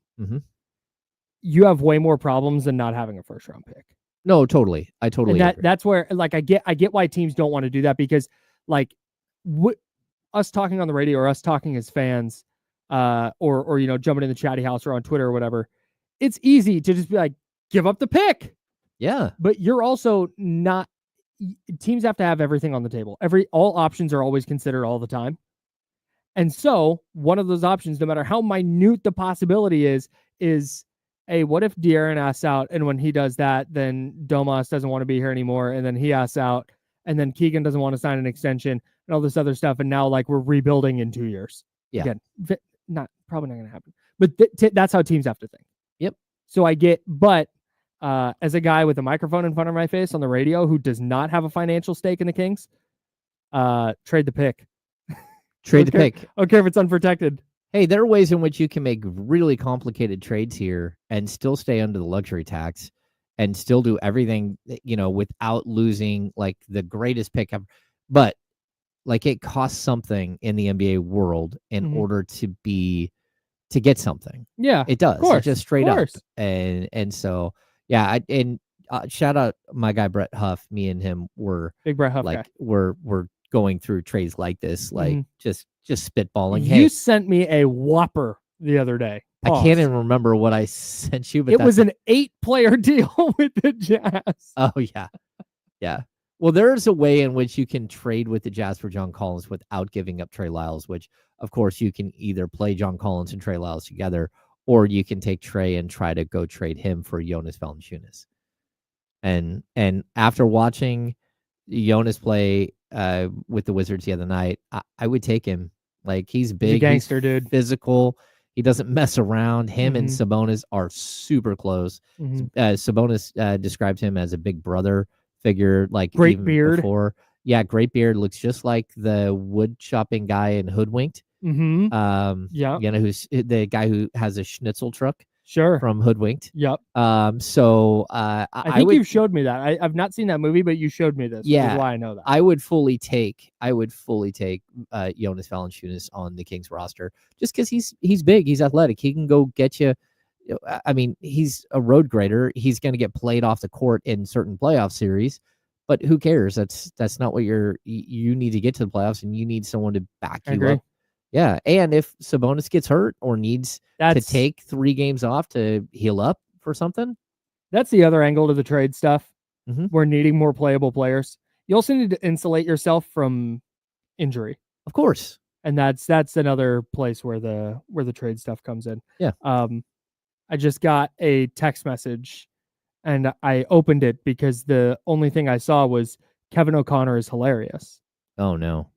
you have way more problems than not having a first-round pick. No, totally. I totally agree. That's where, like, I get why teams don't want to do that, because, like, us talking on the radio or us talking as fans, or jumping in the chatty house or on Twitter or whatever, it's easy to just be like, give up the pick. Yeah. But you're also not. Teams have to have everything on the table. All options are always considered all the time. And so one of those options, no matter how minute the possibility is, hey, what if De'Aaron asks out, and when he does that, then Domas doesn't want to be here anymore, and then he asks out, and then Keegan doesn't want to sign an extension, and all this other stuff, and now, like, we're rebuilding in 2 years. Yeah. Again, probably not going to happen. But that's how teams have to think. Yep. So I get, but as a guy with a microphone in front of my face on the radio who does not have a financial stake in the Kings, trade the pick. Trade the pick. I don't care if it's unprotected. Hey, there are ways in which you can make really complicated trades here and still stay under the luxury tax and still do everything, without losing like the greatest pick ever. But like it costs something in the NBA world in order to get something. Yeah, it does. Of course, just straight up. And so, yeah. Shout out my guy, Brett Huff. Me and him were big Brett Huff like, guy. we're going through trades like this, like just spitballing. You sent me a whopper the other day. I can't even remember what I sent you, but it was an 8-player deal with the Jazz. Oh yeah. Yeah. Well, there's a way in which you can trade with the Jazz for John Collins without giving up Trey Lyles, which of course you can either play John Collins and Trey Lyles together, or you can take Trey and try to go trade him for Jonas Valanciunas. And after watching Jonas play with the Wizards the other night, I would take him. Like, he's big, he's a gangster, dude. Physical. He doesn't mess around. Him and Sabonis are super close. Sabonis described him as a big brother figure, like great even beard. Before. Yeah, great beard. Looks just like the wood chopping guy in Hoodwinked. Yeah, who's the guy who has a schnitzel truck. Sure. From Hoodwinked. Yep. So I think you've showed me that. I've not seen that movie, but you showed me this. Yeah. Which is why I know that. I would fully take Jonas Valanciunas on the Kings roster just because he's big, he's athletic, he can go get you. I mean, he's a road grader. He's going to get played off the court in certain playoff series, but who cares? That's not what you need to get to the playoffs, and you need someone to back you up. Yeah, and if Sabonis gets hurt or needs to take 3 games off to heal up for something, that's the other angle to the trade stuff. We're needing more playable players. You also need to insulate yourself from injury, of course, and that's another place where the trade stuff comes in. Yeah. I just got a text message, and I opened it because the only thing I saw was Kevin O'Connor is hilarious. Oh no.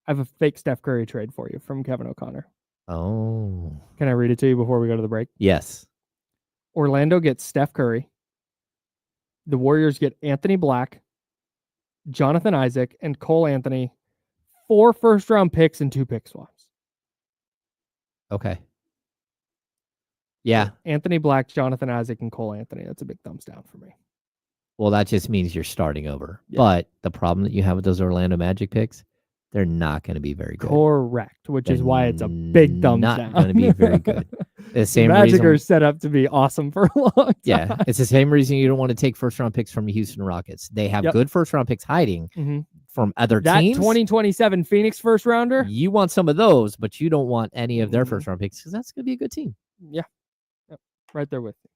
I have a fake Steph Curry trade for you from Kevin O'Connor. Oh. Can I read it to you before we go to the break? Yes. Orlando gets Steph Curry. The Warriors get Anthony Black, Jonathan Isaac, and Cole Anthony. 4 first-round picks and 2 pick swaps. Okay. Yeah. Anthony Black, Jonathan Isaac, and Cole Anthony. That's a big thumbs down for me. Well, that just means you're starting over. Yeah. But the problem that you have with those Orlando Magic picks, they're not going to be very good. Correct, which is why it's a big thumbs down. Not going to be very good. The same Magic reason, are set up to be awesome for a long time. Yeah, it's the same reason you don't want to take first-round picks from the Houston Rockets. They have good first-round picks hiding from other teams. That 2027 Phoenix first-rounder? You want some of those, but you don't want any of their first-round picks because that's going to be a good team. Yeah. Yep. Right there with you.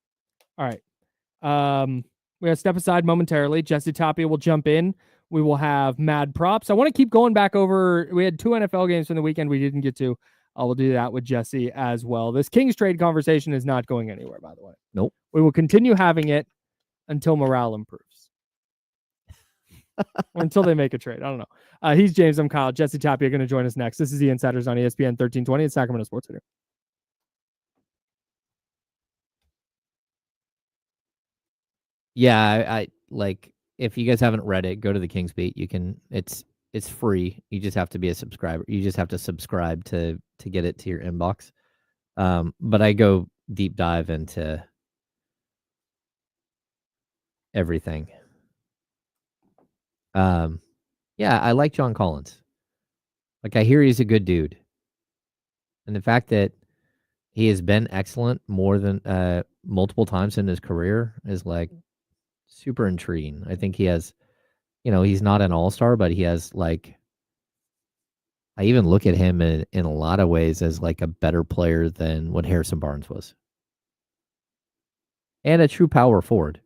All right. We got to step aside momentarily. Jesse Tapia will jump in. We will have mad props. I want to keep going back over. We had 2 NFL games from the weekend we didn't get to. We'll do that with Jesse as well. This Kings trade conversation is not going anywhere, by the way. Nope. We will continue having it until morale improves. Or until they make a trade. I don't know. He's James. I'm Kyle. Jesse Tapia going to join us next. This is the Insiders on ESPN 1320 at Sacramento Sports Center. Yeah, I like, if you guys haven't read it, go to the Kings Beat. You can, it's free. You just have to be a subscriber. You just have to subscribe to get it to your inbox. But I go deep dive into everything. Yeah, I like John Collins. Like, I hear he's a good dude. And the fact that he has been excellent more than multiple times in his career is like super intriguing. I think he has, he's not an all-star, but he has, like, I even look at him in a lot of ways as like a better player than what Harrison Barnes was. And a true power forward.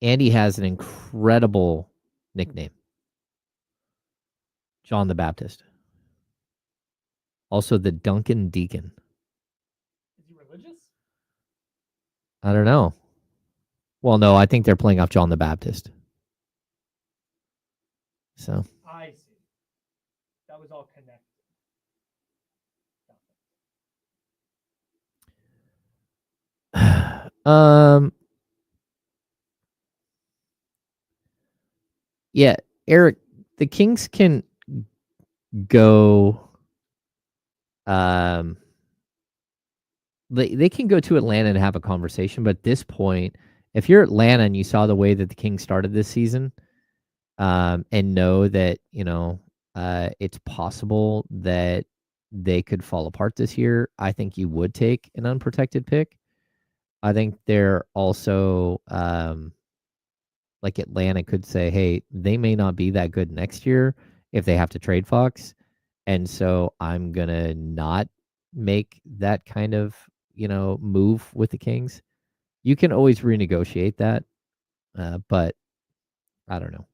And he has an incredible nickname. John the Baptist. Also the Duncan Deacon. Is he religious? I don't know. Well, no, I think they're playing off John the Baptist. So. I see. That was all connected. Yeah, Eric, the Kings can go. They can go to Atlanta and have a conversation, but at this point, if you're Atlanta and you saw the way that the Kings started this season, and know that it's possible that they could fall apart this year, I think you would take an unprotected pick. I think they're also like Atlanta could say, hey, they may not be that good next year if they have to trade Fox. And so I'm going to not make that kind of, move with the Kings. You can always renegotiate that. But I don't know.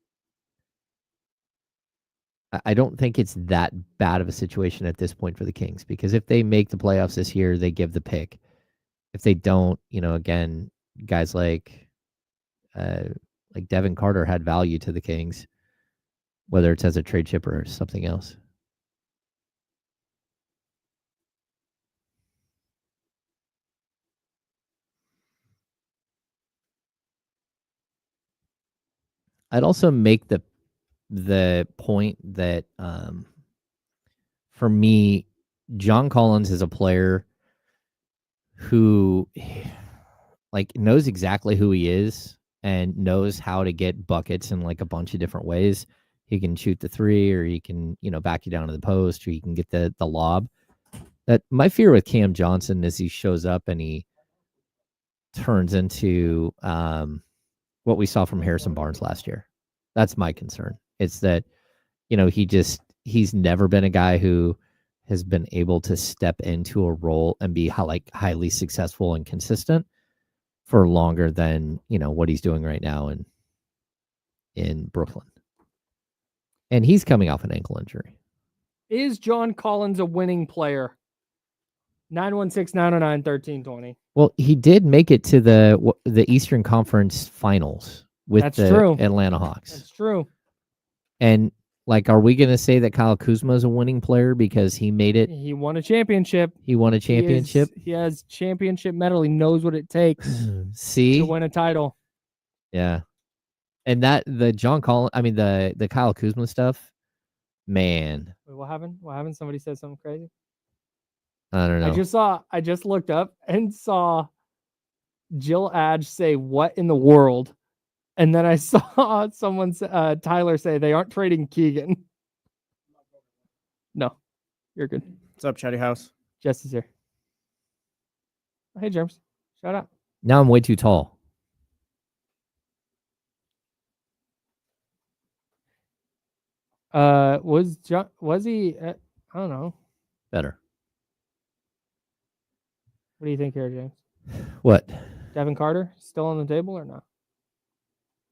I don't think it's that bad of a situation at this point for the Kings, because if they make the playoffs this year, they give the pick. If they don't, again, guys like Devin Carter had value to the Kings, whether it's as a trade chip or something else. I'd also make the point that for me, John Collins is a player who knows exactly who he is and knows how to get buckets in a bunch of different ways. He can shoot the three, or he can, back you down to the post, or he can get the lob. That my fear with Cam Johnson is he shows up and he turns into what we saw from Harrison Barnes last year. That's my concern. It's that, he's never been a guy who has been able to step into a role and be highly successful and consistent for longer than, what he's doing right now in Brooklyn. And he's coming off an ankle injury. Is John Collins a winning player? 916-909-1320. Well, he did make it to the Eastern Conference Finals with true. Atlanta Hawks. That's true. And are we going to say that Kyle Kuzma is a winning player because he made it? He won a championship. He won a championship. He has championship medal. He knows what it takes to win a title. Yeah. And the Kyle Kuzma stuff, man. Wait, what happened? Somebody said something crazy? I don't know. I just looked up and saw Jill Adge say, "What in the world?" And then I saw someone, Tyler, say they aren't trading Keegan. No, you're good. What's up, Chatty House? Jesse's here. Hey, Germs. Shout out. Now I'm way too tall. Was he? I don't know. Better. What do you think here, James? What? Devin Carter still on the table or not?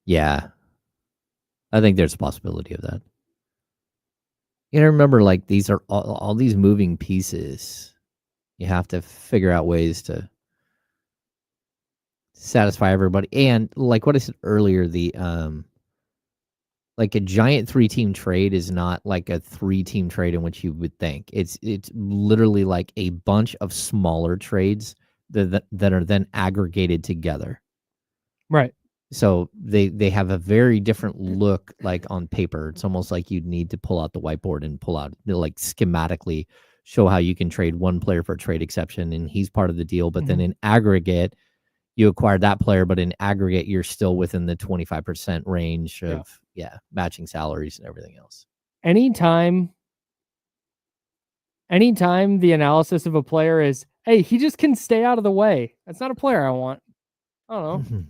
Yeah. I think there's a possibility of that. Remember, these are all these moving pieces. You have to figure out ways to satisfy everybody. And what I said earlier, the a giant 3-team trade is not a 3-team trade in which you would think. It's literally a bunch of smaller trades that are then aggregated together. Right. So they have a very different look on paper. It's almost like you'd need to pull out the whiteboard and pull out schematically show how you can trade one player for a trade exception and he's part of the deal. But then in aggregate, you acquired that player, but in aggregate, you're still within the 25% range of matching salaries and everything else. Anytime the analysis of a player is, hey, he just can stay out of the way. That's not a player I want. I don't know. Mm-hmm.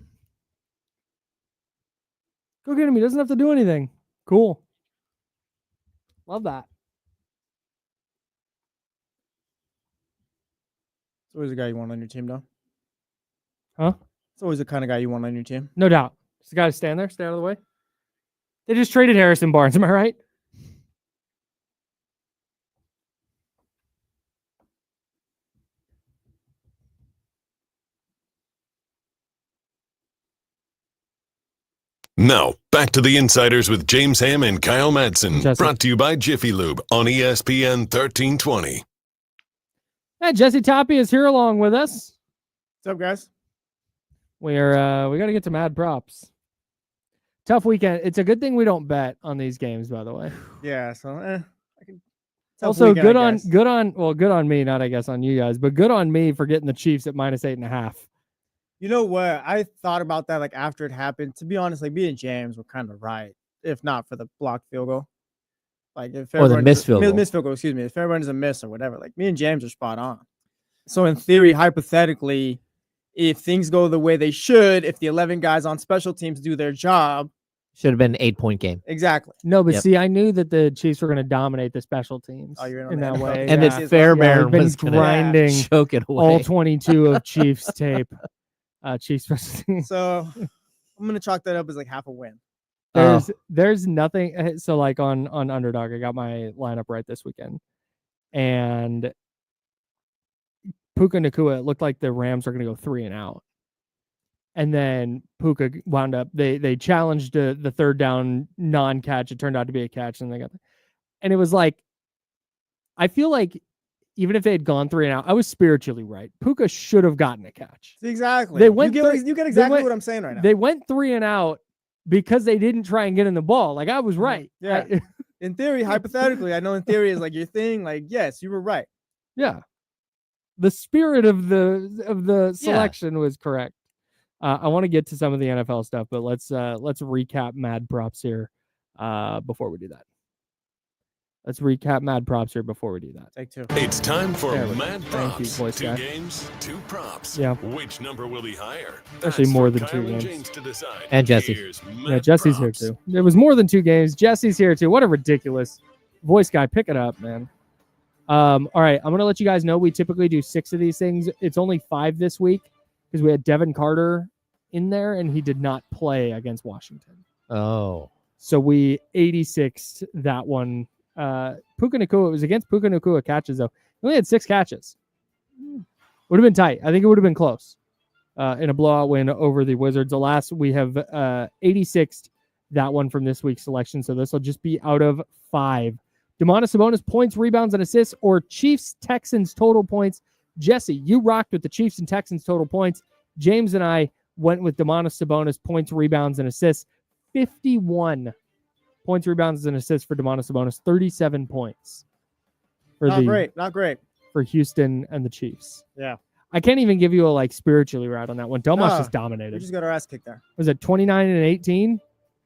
Go get him. He doesn't have to do anything. Cool. Love that. It's always a guy you want on your team, though. Huh? It's always the kind of guy you want on your team. No doubt. Just got to stand there, stay out of the way. They just traded Harrison Barnes. Am I right? Now, back to the Insiders with James Ham and Kyle Madsen. Jesse. Brought to you by Jiffy Lube on ESPN 1320. Jesse Tapia is here along with us. What's up, guys? we got to get to mad props. Tough weekend. It's a good thing we don't bet on these games, by the way. Yeah, so I can. Also, weekend, good on me, not I guess on you guys, but good on me for getting the Chiefs at -8.5. You know what? I thought about that like after it happened. To be honest, like me and James were kind of right, if not for the blocked field goal. Like if Or the missed field goal. Missed field goal, excuse me. If everyone is a miss or whatever, like me and James are spot on. So in theory, hypothetically, if things go the way they should, if the 11 guys on special teams do their job, should have been an 8-point game. Exactly. No, but see, I knew that the Chiefs were going to dominate the special teams in that way. And then Fairbairn been was grinding choke it away. all 22 of Chiefs tape. Chiefs special teams. So I'm gonna chalk that up as like half a win. There's nothing. So like on Underdog, I got my lineup right this weekend, and Puka Nacua, it looked like the Rams were going to go 3 and out. And then Puka wound up, they challenged the third down non-catch. It turned out to be a catch, and it was like, I feel like even if they had gone 3 and out, I was spiritually right. Puka should have gotten a catch. Exactly. They went. You get exactly what I'm saying right now. They went 3 and out because they didn't try and get in the ball. Like I was right. Yeah. In theory, hypothetically, I know in theory is like your thing. Like yes, you were right. Yeah. The spirit of the selection was correct. I want to get to some of the NFL stuff, but let's recap mad props here before we do that. Take 2. It's time for Mad Props. Thank you, voice 2 guy. games, 2 props. Yeah. Which number will be higher? Actually, That's more for than Kyle 2 and games. James to decide. And Jesse. Here's Yeah, Mad Jesse's Props. here too. It was more than 2 games. Jesse's here too. What a ridiculous voice guy. Pick it up, man. All right, I'm gonna let you guys know we typically do 6 of these things. It's only 5 this week because we had Devin Carter in there and he did not play against Washington. Oh. So we 86'd that one. Puka Nacua, it was against Puka Nacua catches though. He only had 6 catches. Would have been tight. I think it would have been close in a blowout win over the Wizards. Alas, we have 86'd that one from this week's selection. So this will just be out of 5. Domantas Sabonis points, rebounds, and assists, or Chiefs Texans total points. Jesse, you rocked with the Chiefs and Texans total points. James and I went with Domantas Sabonis points, rebounds, and assists. 51 points, rebounds, and assists for Domantas Sabonis. 37 points. Not great. For Houston and the Chiefs. Yeah. I can't even give you a like spiritually right on that one. Domas just dominated. We just got our ass kicked there. Was it 29 and 18?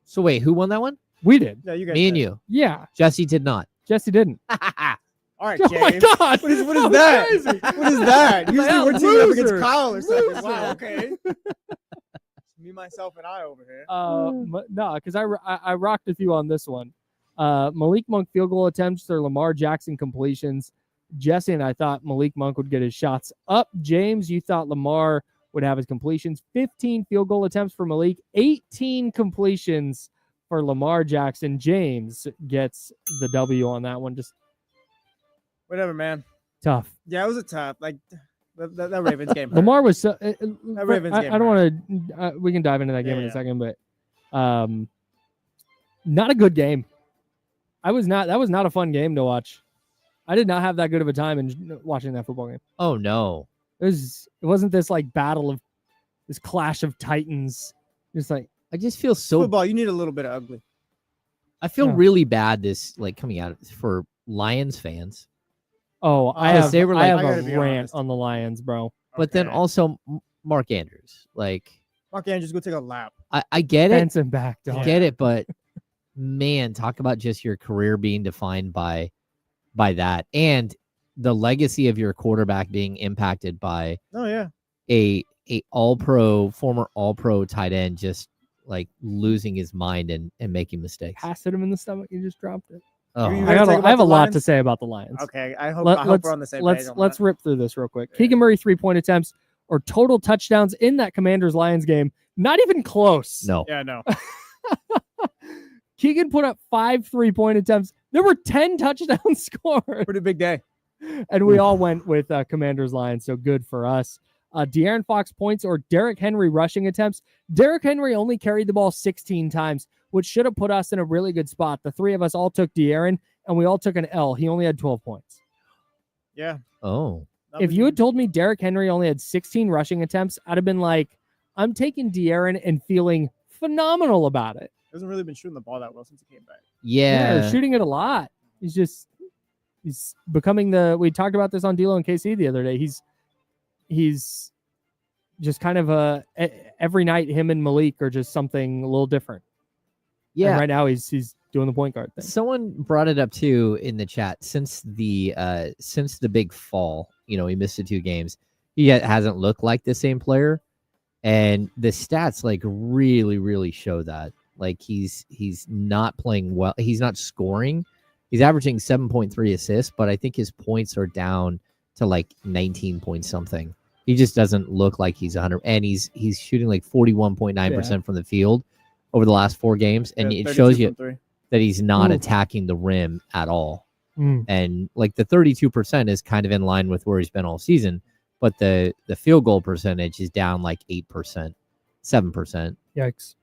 So wait, who won that one? We did. Yeah, you guys. Me and you. Yeah. Jesse did not. Jesse didn't. All right, Oh James. my God. What is That that? was crazy. What is that? Usually we're teaming up against Loser. Kyle or something. Wow, Loser. okay. Me, myself, and I over here. No, because I rocked with you on this one. Malik Monk field goal attempts or Lamar Jackson completions. Jesse and I thought Malik Monk would get his shots up. James, you thought Lamar would have his completions. 15 field goal attempts for Malik. 18 completions for Lamar Jackson. James gets the W on that one. Just Whatever, man. tough. Yeah, it was a tough. Like that Ravens game. hurt. Lamar was so. That Ravens game I don't want to. We can dive into that game in a second, but not a good game. That was not a fun game to watch. I did not have that good of a time in watching that football game. Oh no. It wasn't this like battle of this clash of titans. Just like I just feel so Football, you need a little bit of ugly. I feel Yeah. really bad this like coming out for Lions fans. I Because have they were I like- have I a gotta be rant honest. on the Lions, bro. But then Okay. also Mark Andrews. Like Mark Andrews, go take a lap. I get it. Benson back, I dog. get it, but man, talk about just your career being defined by that and the legacy of your quarterback being impacted by Oh yeah. a former all pro tight end just like losing his mind and making mistakes. Pass hit him in the stomach. You just dropped it. Oh, You I ready to talk have about a the lot Lions? to say about the Lions. Okay. I hope Let's we're on the same let's page. On let's that. rip through this real quick. Yeah. Keegan Murray 3-point attempts or total touchdowns in that Commanders Lions game. Not even close. no. Yeah, no. Keegan put up 5 3-point attempts. There were 10 touchdowns scored. Pretty big day. And we all went with Commanders Lions, so good for us. De'Aaron Fox points or Derrick Henry rushing attempts. Derrick Henry only carried the ball 16 times, which should have put us in a really good spot. The 3 of us all took De'Aaron, and we all took an L. He only had 12 points. Yeah. Oh. If you had told me Derrick Henry only had 16 rushing attempts, I'd have been like, I'm taking De'Aaron and feeling phenomenal about it. Hasn't really been shooting the ball that well since he came back. Yeah, shooting it a lot. He's becoming we talked about this on D'Lo and KC the other day. He's just kind of every night him and Malik are just something a little different. Yeah. And right now he's doing the point guard thing. Someone brought it up too in the chat. Since the big fall, he missed the 2 games. He hasn't looked like the same player, and the stats like really, really show that. Like he's not playing well. He's not scoring. He's averaging 7.3 assists, but I think his points are down to like 19 point something. He just doesn't look like he's 100, and he's shooting like 41.9% from the field over the last 4 games, and it shows you that he's not attacking the rim at all. And like the 32% is kind of in line with where he's been all season, but the field goal percentage is down like 8%, 7%. Yikes.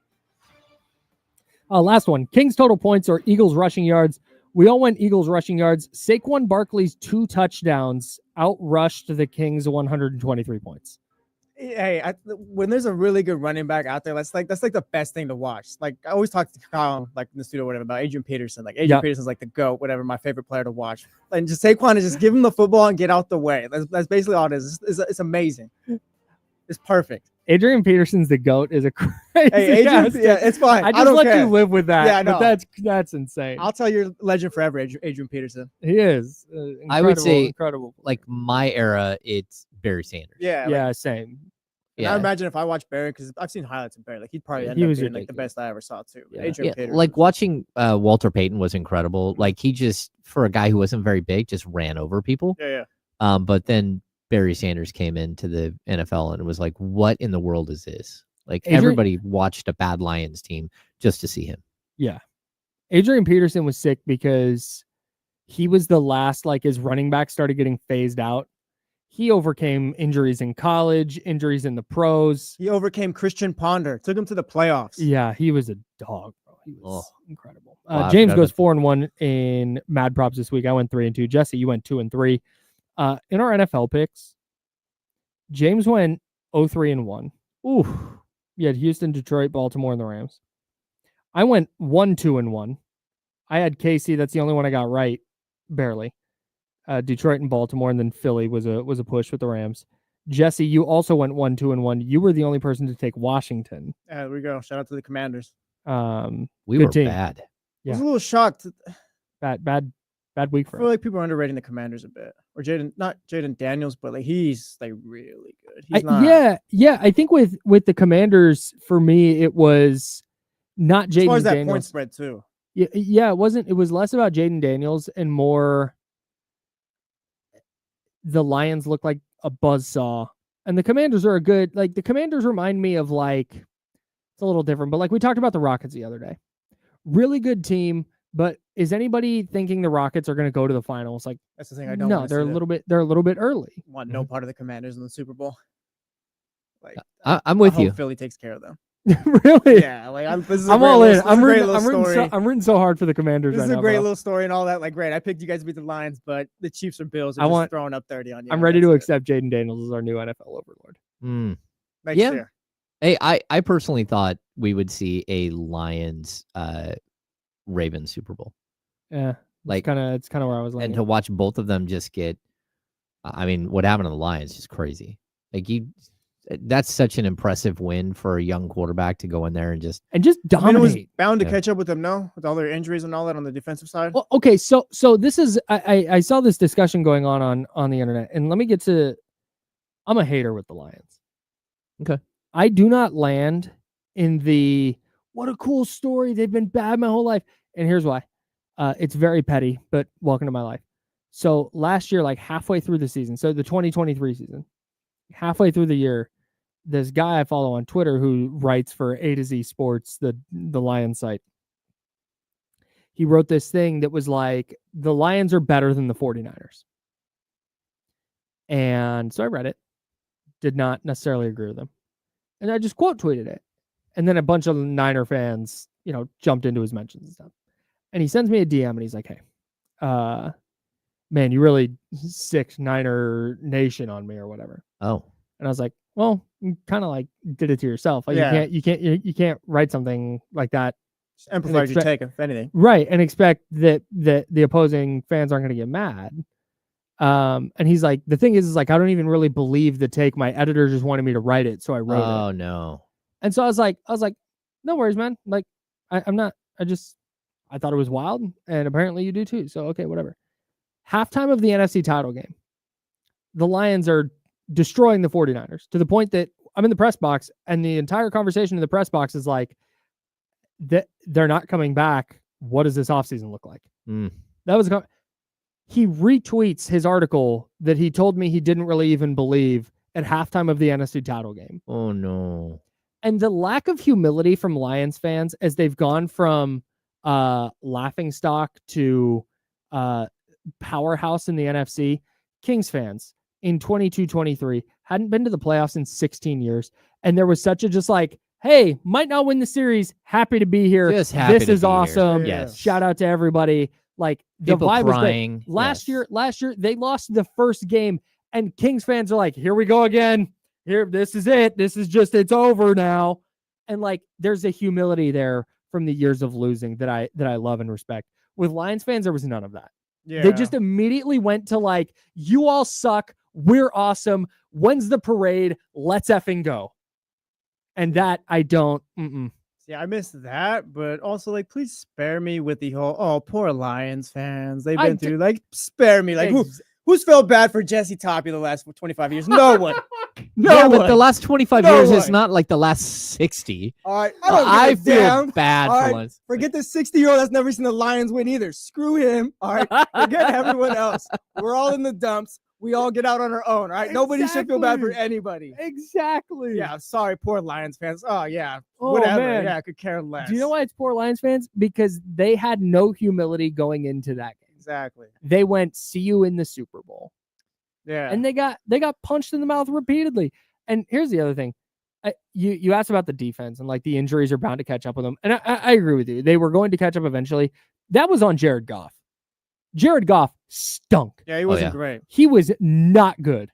Last one. Kings total points or Eagles rushing yards. We all went Eagles rushing yards. Saquon Barkley's 2 touchdowns outrushed the Kings 123 points. Hey, when there's a really good running back out there, that's like the best thing to watch. Like I always talk to Kyle, like in the studio, or whatever, about Adrian Peterson. Like Adrian Peterson's like the GOAT, whatever, my favorite player to watch. And just Saquon is just give him the football and get out the way. That's basically all it is. It's amazing. It's perfect. Adrian Peterson's the GOAT is a crazy. Hey, Adrian, it's fine. I just let you live with that. Yeah, no. But that's insane. I'll tell you, legend forever, Adrian Peterson. He is. I would say incredible. Like my era, it's Barry Sanders. Yeah, same. I imagine if I watched Barry, because I've seen highlights of Barry, like he'd probably end up being like the best I ever saw too. Adrian Peterson. Like watching Walter Payton was incredible. Like he just, for a guy who wasn't very big, just ran over people. Yeah. But then Barry Sanders came into the NFL and it was like, what in the world is this? Like everybody watched a bad Lions team just to see him. Yeah. Adrian Peterson was sick because he was the last, like his running back started getting phased out. He overcame injuries in college, injuries in the pros. He overcame Christian Ponder, took him to the playoffs. Yeah, he was a dog, bro. He was incredible. Wow, James goes 4-1 in Mad Props this week. I went 3-2. Jesse, you went 2-3. In our NFL picks, James went 0-3-1. Ooh. You had Houston, Detroit, Baltimore, and the Rams. I went 1-2-1. I had KC. That's the only one I got right, barely. Detroit and Baltimore, and then Philly was a push with the Rams. Jesse, you also went 1-2-1. You were the only person to take Washington. There we go. Shout out to the Commanders. We were bad. Yeah. I was a little shocked. Bad week for I feel like people are underrating the Commanders a bit. Or not Jaden Daniels, but like he's like really good. He's not. Yeah. I think with the Commanders, for me, it was not Jaden Daniels. As far as that point spread too. Yeah, it wasn't. It was less about Jaden Daniels and more the Lions look like a buzzsaw. And the Commanders are the Commanders remind me of like, it's a little different, but like we talked about the Rockets the other day. Really good team. But is anybody thinking the Rockets are going to go to the finals? Like that's the thing. I don't. No, they're a little bit early. Want no part of the Commanders in the Super Bowl. Like I'm with you. Philly takes care of them. Really? Yeah. Like I'm all in. I'm rooting so hard for the Commanders. This is a great little story and all that. Like great. I picked you guys to beat the Lions, but the Chiefs or Bills are just throwing up 30 on you. I'm ready to accept Jaden Daniels as our new NFL overlord. Next year. Hey, I personally thought we would see a Lions Ravens Super Bowl. Yeah, it's kind of where I was. And to watch both of them just get, I mean, what happened to the Lions is crazy. Like that's such an impressive win for a young quarterback to go in there and just dominate. I mean, it was bound to catch up with them, no, with all their injuries and all that on the defensive side. Well, okay, so this is I saw this discussion going on the internet, and let me get to. I'm a hater with the Lions. Okay, I do not land in the what a cool story. They've been bad my whole life. And here's why. It's very petty, but welcome to my life. So last year, like halfway through the season, so the 2023 season, halfway through the year, this guy I follow on Twitter who writes for A to Z Sports, the Lions site, he wrote this thing that was like, the Lions are better than the 49ers. And so I read it, did not necessarily agree with him. And I just quote tweeted it. And then a bunch of Niner fans, jumped into his mentions and stuff. And he sends me a DM and he's like, hey, man, you really sicked Niner Nation on me or whatever. Oh. And I was like, Well, you kind of like did it to yourself. Like Yeah. you can't write something like that, Just emphasize your expect- take, if anything. right? And expect that the opposing fans aren't going to get mad. And he's like, the thing is like, I don't even really believe the take. My editor just wanted me to write it, so I wrote it. Oh no. And so I was like, no worries, man. Like, I'm not. I thought it was wild, and apparently you do too. So okay, whatever. Halftime of the NFC title game, the Lions are destroying the 49ers to the point that I'm in the press box, and the entire conversation in the press box is like, that they're not coming back. What does this offseason look like? That was he retweets his article that he told me he didn't really even believe at halftime of the NFC title game. Oh no. And the lack of humility from Lions fans as they've gone from laughing stock to powerhouse in the NFC. Kings fans in 22-23 hadn't been to the playoffs in 16 years. And there was such a just like, hey, might not win the series. Happy to be here. Just happy this to is be here. awesome. Yes. Shout out to everybody. Like the People vibe crying. was great. Last Yes. year they lost the first game, and Kings fans are like, here we go again. Here, this is it. This is just, it's over now. And like, there's a humility there from the years of losing that I love and respect. With Lions fans, there was none of that. Yeah. They just immediately went to like, you all suck. We're awesome. When's the parade? Let's effing go. And that I don't. Yeah, I missed that, but also like, please spare me with the whole poor Lions fans. They've been through like, spare me. Like, who's felt bad for Jesse Toppy the last 25 years? No one. No, but the last 25 No years one. is not like the last 60. All right, I feel damn. bad All for right, once. Forget this 60-year-old that's never seen the Lions win either. Screw him. All right, forget everyone else. We're all in the dumps. We all get out on our own. All right, nobody should feel bad for anybody. Exactly. Yeah, sorry, poor Lions fans. Oh yeah, Oh, whatever. man. Yeah, I could care less. Do you know why it's poor Lions fans? Because they had no humility going into that game. Exactly. They went, see you in the Super Bowl. Yeah. And they got punched in the mouth repeatedly. And here's the other thing. You asked about the defense and like the injuries are bound to catch up with them. And I agree with you. They were going to catch up eventually. That was on Jared Goff. Jared Goff stunk. Yeah, he wasn't great. He was not good.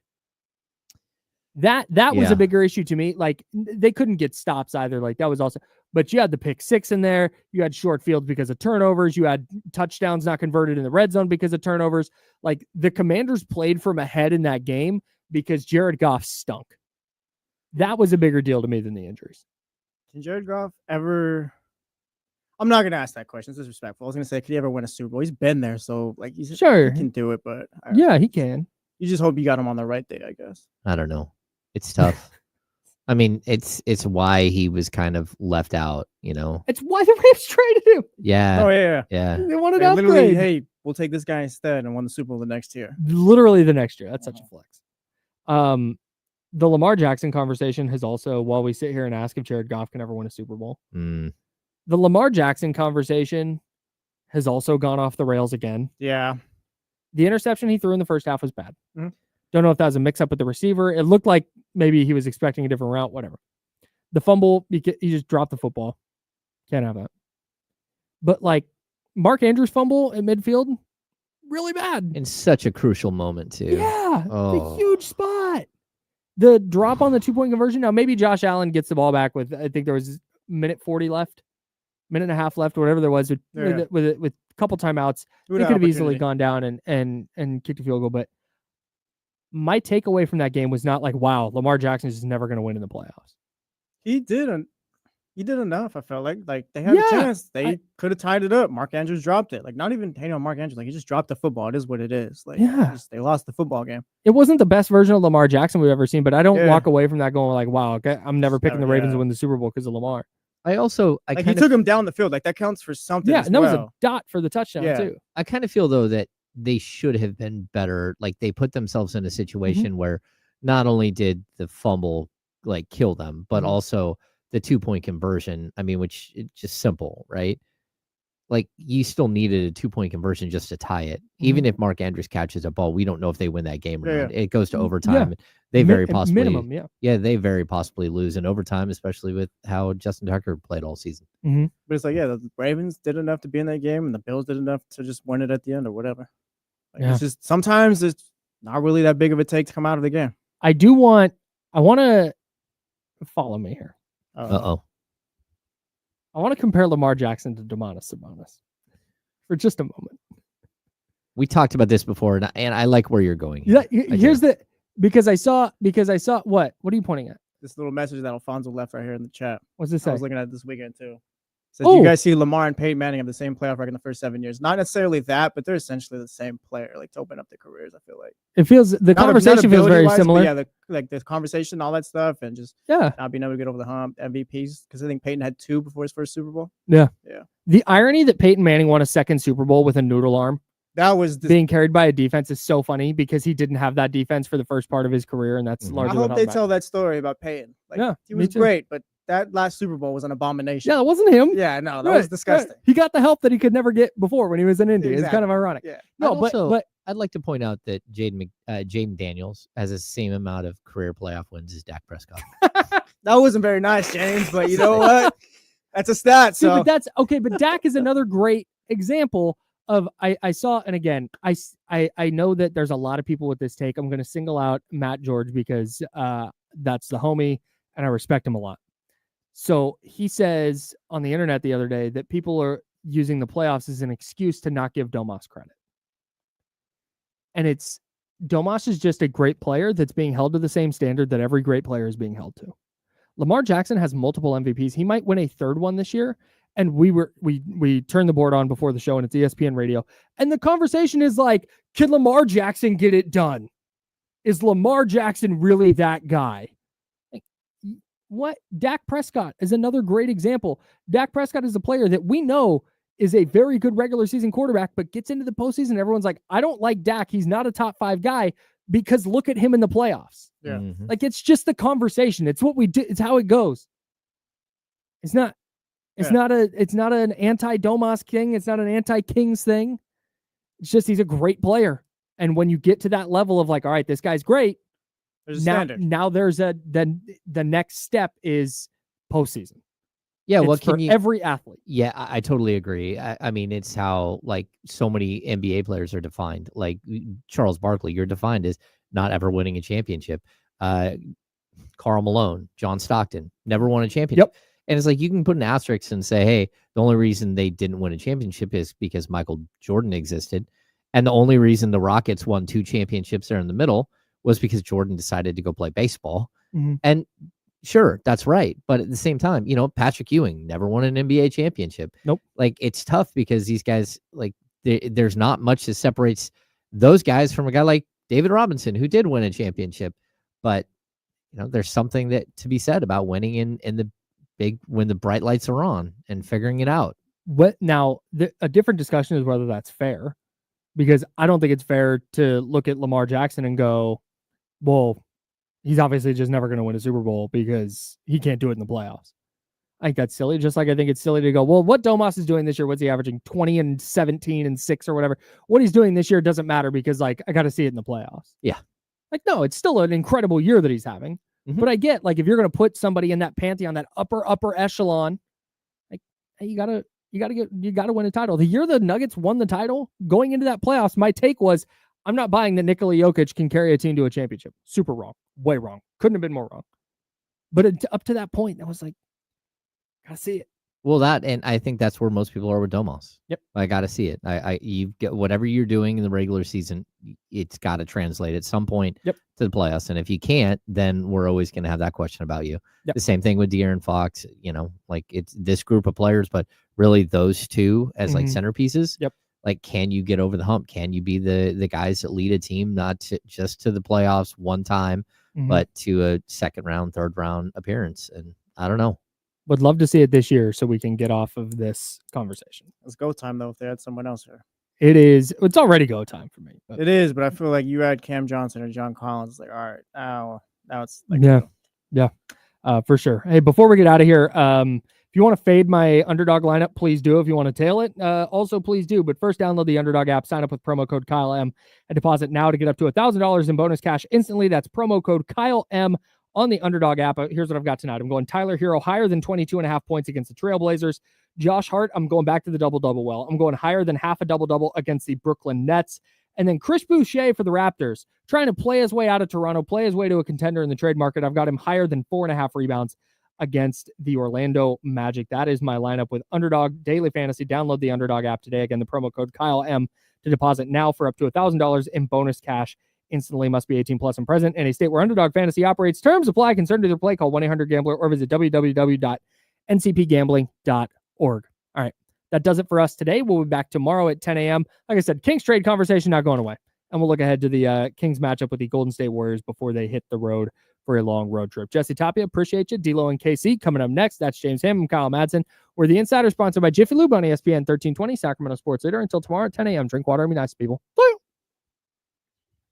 That was Yeah. a bigger issue to me. Like they couldn't get stops either. Like that was also, but you had the pick six in there. You had short fields because of turnovers. You had touchdowns not converted in the red zone because of turnovers. Like the Commanders played from ahead in that game because Jared Goff stunk. That was a bigger deal to me than the injuries. Can Jared Goff ever? I'm not gonna ask that question. It's disrespectful. I was gonna say, could he ever win a Super Bowl? He's been there, so like he can do it. But Yeah, he can. You just hope you got him on the right day, I guess. I don't know. It's tough. I mean, it's why he was kind of left out, you know. It's why the Rams traded him. Yeah. Oh yeah. They wanted Yeah, to literally, upgrade. hey, we'll take this guy instead and won the Super Bowl the next year. Literally the next year. That's such a flex. The Lamar Jackson conversation has also, while we sit here and ask if Jared Goff can ever win a Super Bowl, the Lamar Jackson conversation has also gone off the rails again. Yeah. The interception he threw in the first half was bad. Mhm. Don't know if that was a mix-up with the receiver. It looked like maybe he was expecting a different route, whatever. The fumble, he just dropped the football. Can't have that. But like Mark Andrews' fumble at midfield, really bad. In such a crucial moment, too. Yeah, Oh. the huge spot. The drop on the 2-point conversion. Now, maybe Josh Allen gets the ball back with, I think there was minute 40 left, minute and a half left, whatever there was with a couple timeouts. They could have easily gone down and kicked a field goal. But my takeaway from that game was not like, wow, Lamar Jackson is just never going to win in the playoffs. He did enough. I felt like they had a chance. They could have tied it up. Mark Andrews dropped it. Like not even hating on Mark Andrews. Like he just dropped the football. It is what it is. Like they lost the football game. It wasn't the best version of Lamar Jackson we've ever seen, but I don't walk away from that going like, wow, okay, I'm never picking the Ravens to win the Super Bowl because of Lamar. I also, he took him down the field. Like that counts for something. Yeah, as and that was well. a dot for the touchdown too. I kind of feel though that they should have been better. Like they put themselves in a situation where not only did the fumble like kill them, but also the 2-point conversion. I mean, which it's just simple, right? Like you still needed a 2-point conversion just to tie it. Even if Mark Andrews catches a ball, we don't know if they win that game or not. It goes to overtime. They very possibly minimum, they very possibly lose in overtime, especially with how Justin Tucker played all season. But it's like, the Ravens did enough to be in that game, and the Bills did enough to just win it at the end or whatever. Like, it's just sometimes it's not really that big of a take to come out of the game. I do want I want to follow me here. Uh-oh. I want to compare Lamar Jackson to Domantas Sabonis for just a moment. We talked about this before, and I like where you're going. Yeah, here's because I saw what? What are you pointing at? This little message that Alfonso left right here in the chat. What's this I say? was looking at it this weekend too. Says, you guys see Lamar and Peyton Manning have the same playoff record in the first 7 years. Not necessarily that, but they're essentially the same player, like to open up their careers. I feel like it feels the conversation feels very similar. Yeah, the conversation, all that stuff, and just not being able to get over the hump. MVPs, because I think Peyton had 2 before his first Super Bowl. Yeah. The irony that Peyton Manning won a second Super Bowl with a noodle arm. That was being carried by a defense is so funny because he didn't have that defense for the first part of his career, and that's largely. I hope they tell that story about Peyton. Like, he was great, but that last Super Bowl was an abomination. Yeah, it wasn't him. Yeah, no, that was disgusting. Right. He got the help that he could never get before when he was in Indy. Exactly. It's kind of ironic. Yeah. No, but I'd like to point out that Jaden Daniels has the same amount of career playoff wins as Dak Prescott. That wasn't very nice, James, but you know what? That's a stat. So but that's okay. But Dak is another great example of I saw, and again, I know that there's a lot of people with this take. I'm going to single out Matt George because that's the homie, and I respect him a lot. So he says on the internet the other day that people are using the playoffs as an excuse to not give Domas credit. And Domas is just a great player that's being held to the same standard that every great player is being held to. Lamar Jackson has multiple MVPs. He might win a third one this year. And we turned the board on before the show, and it's ESPN radio. And the conversation is like, can Lamar Jackson get it done? Is Lamar Jackson really that guy? What? Dak Prescott is another great example. Dak Prescott is a player that we know is a very good regular season quarterback, but gets into the postseason. Everyone's like, I don't like Dak. He's not a top 5 guy because look at him in the playoffs. Yeah. Like, it's just the conversation. It's what we do. It's how it goes. It's not an anti-Domas thing. It's not an anti-Kings thing. It's just he's a great player. And when you get to that level of like, all right, this guy's great. There's a standard. Now there's the next step is postseason. Yeah, it's well, can you every athlete? Yeah, I totally agree. I mean, it's how like so many NBA players are defined. Like Charles Barkley, you're defined as not ever winning a championship. Karl Malone, John Stockton, never won a championship. Yep. And it's like you can put an asterisk and say, hey, the only reason they didn't win a championship is because Michael Jordan existed. And the only reason the Rockets won 2 championships there in the middle was because Jordan decided to go play baseball. Mm-hmm. And sure, that's right. But at the same time, Patrick Ewing never won an NBA championship. Nope. Like, it's tough because these guys, like, there's not much that separates those guys from a guy like David Robinson, who did win a championship. But, there's something that to be said about winning in the big, when the bright lights are on and figuring it out. What now? A different discussion is whether that's fair, because I don't think it's fair to look at Lamar Jackson and go, well, he's obviously just never going to win a Super Bowl because he can't do it in the playoffs. I think that's silly. Just like I think it's silly to go, well, what Domas is doing this year, what's he averaging? 20 and 17 and 6 or whatever. What he's doing this year doesn't matter because, like, I got to see it in the playoffs. Yeah. Like, no, it's still an incredible year that he's having. Mm-hmm. But I get, like, if you're going to put somebody in that pantheon, that upper echelon, like, hey, you gotta win a title. The year the Nuggets won the title, going into that playoffs, my take was, I'm not buying that Nikola Jokic can carry a team to a championship. Super wrong. Way wrong. Couldn't have been more wrong. But up to that point, I was like, gotta see it. Well, and I think that's where most people are with Domas. Yep. I gotta see it. You get whatever you're doing in the regular season, it's got to translate at some point to the playoffs. And if you can't, then we're always going to have that question about you. Yep. The same thing with De'Aaron Fox, like it's this group of players, but really those two as like centerpieces. Yep. Like, can you get over the hump? Can you be the guys that lead a team, not just to the playoffs one time, but to a second round, third round appearance? And I don't know. Would love to see it this year so we can get off of this conversation. It's go time, though, if they had someone else here. It's already go time for me. But. It is, but I feel like you had Cam Johnson or John Collins. It's like, all right, now it's like, for sure. Hey, before we get out of here, if you want to fade my Underdog lineup, please do. If you want to tail it, also please do. But first, download the Underdog app, sign up with promo code KyleM, and deposit now to get up to $1,000 in bonus cash instantly. That's promo code KyleM on the Underdog app. Here's what I've got tonight. I'm going Tyler Hero higher than 22.5 points against the Trailblazers. Josh Hart, I'm going back to the double-double well. I'm going higher than half a double-double against the Brooklyn Nets. And then Chris Boucher for the Raptors, trying to play his way out of Toronto, play his way to a contender in the trade market. I've got him higher than 4.5 rebounds against the Orlando Magic. That is my lineup with Underdog Daily Fantasy. Download the Underdog app today. Again, the promo code KyleM to deposit now for up to $1,000 in bonus cash instantly. Must be 18 plus and present in a state where Underdog Fantasy operates. Terms apply. Concerned with your play, call 1-800-GAMBLER or visit www.ncpgambling.org. All right. That does it for us today. We'll be back tomorrow at 10 a.m. Like I said, Kings trade conversation not going away. And we'll look ahead to the Kings matchup with the Golden State Warriors before they hit the road for a long road trip. Jesse Tapia, appreciate you. D'Lo and KC coming up next. That's James Ham and Kyle Madsen. We're the Insider, sponsored by Jiffy Lube on ESPN 1320, Sacramento Sports Leader. Until tomorrow at 10 a.m. Drink water and be nice to people.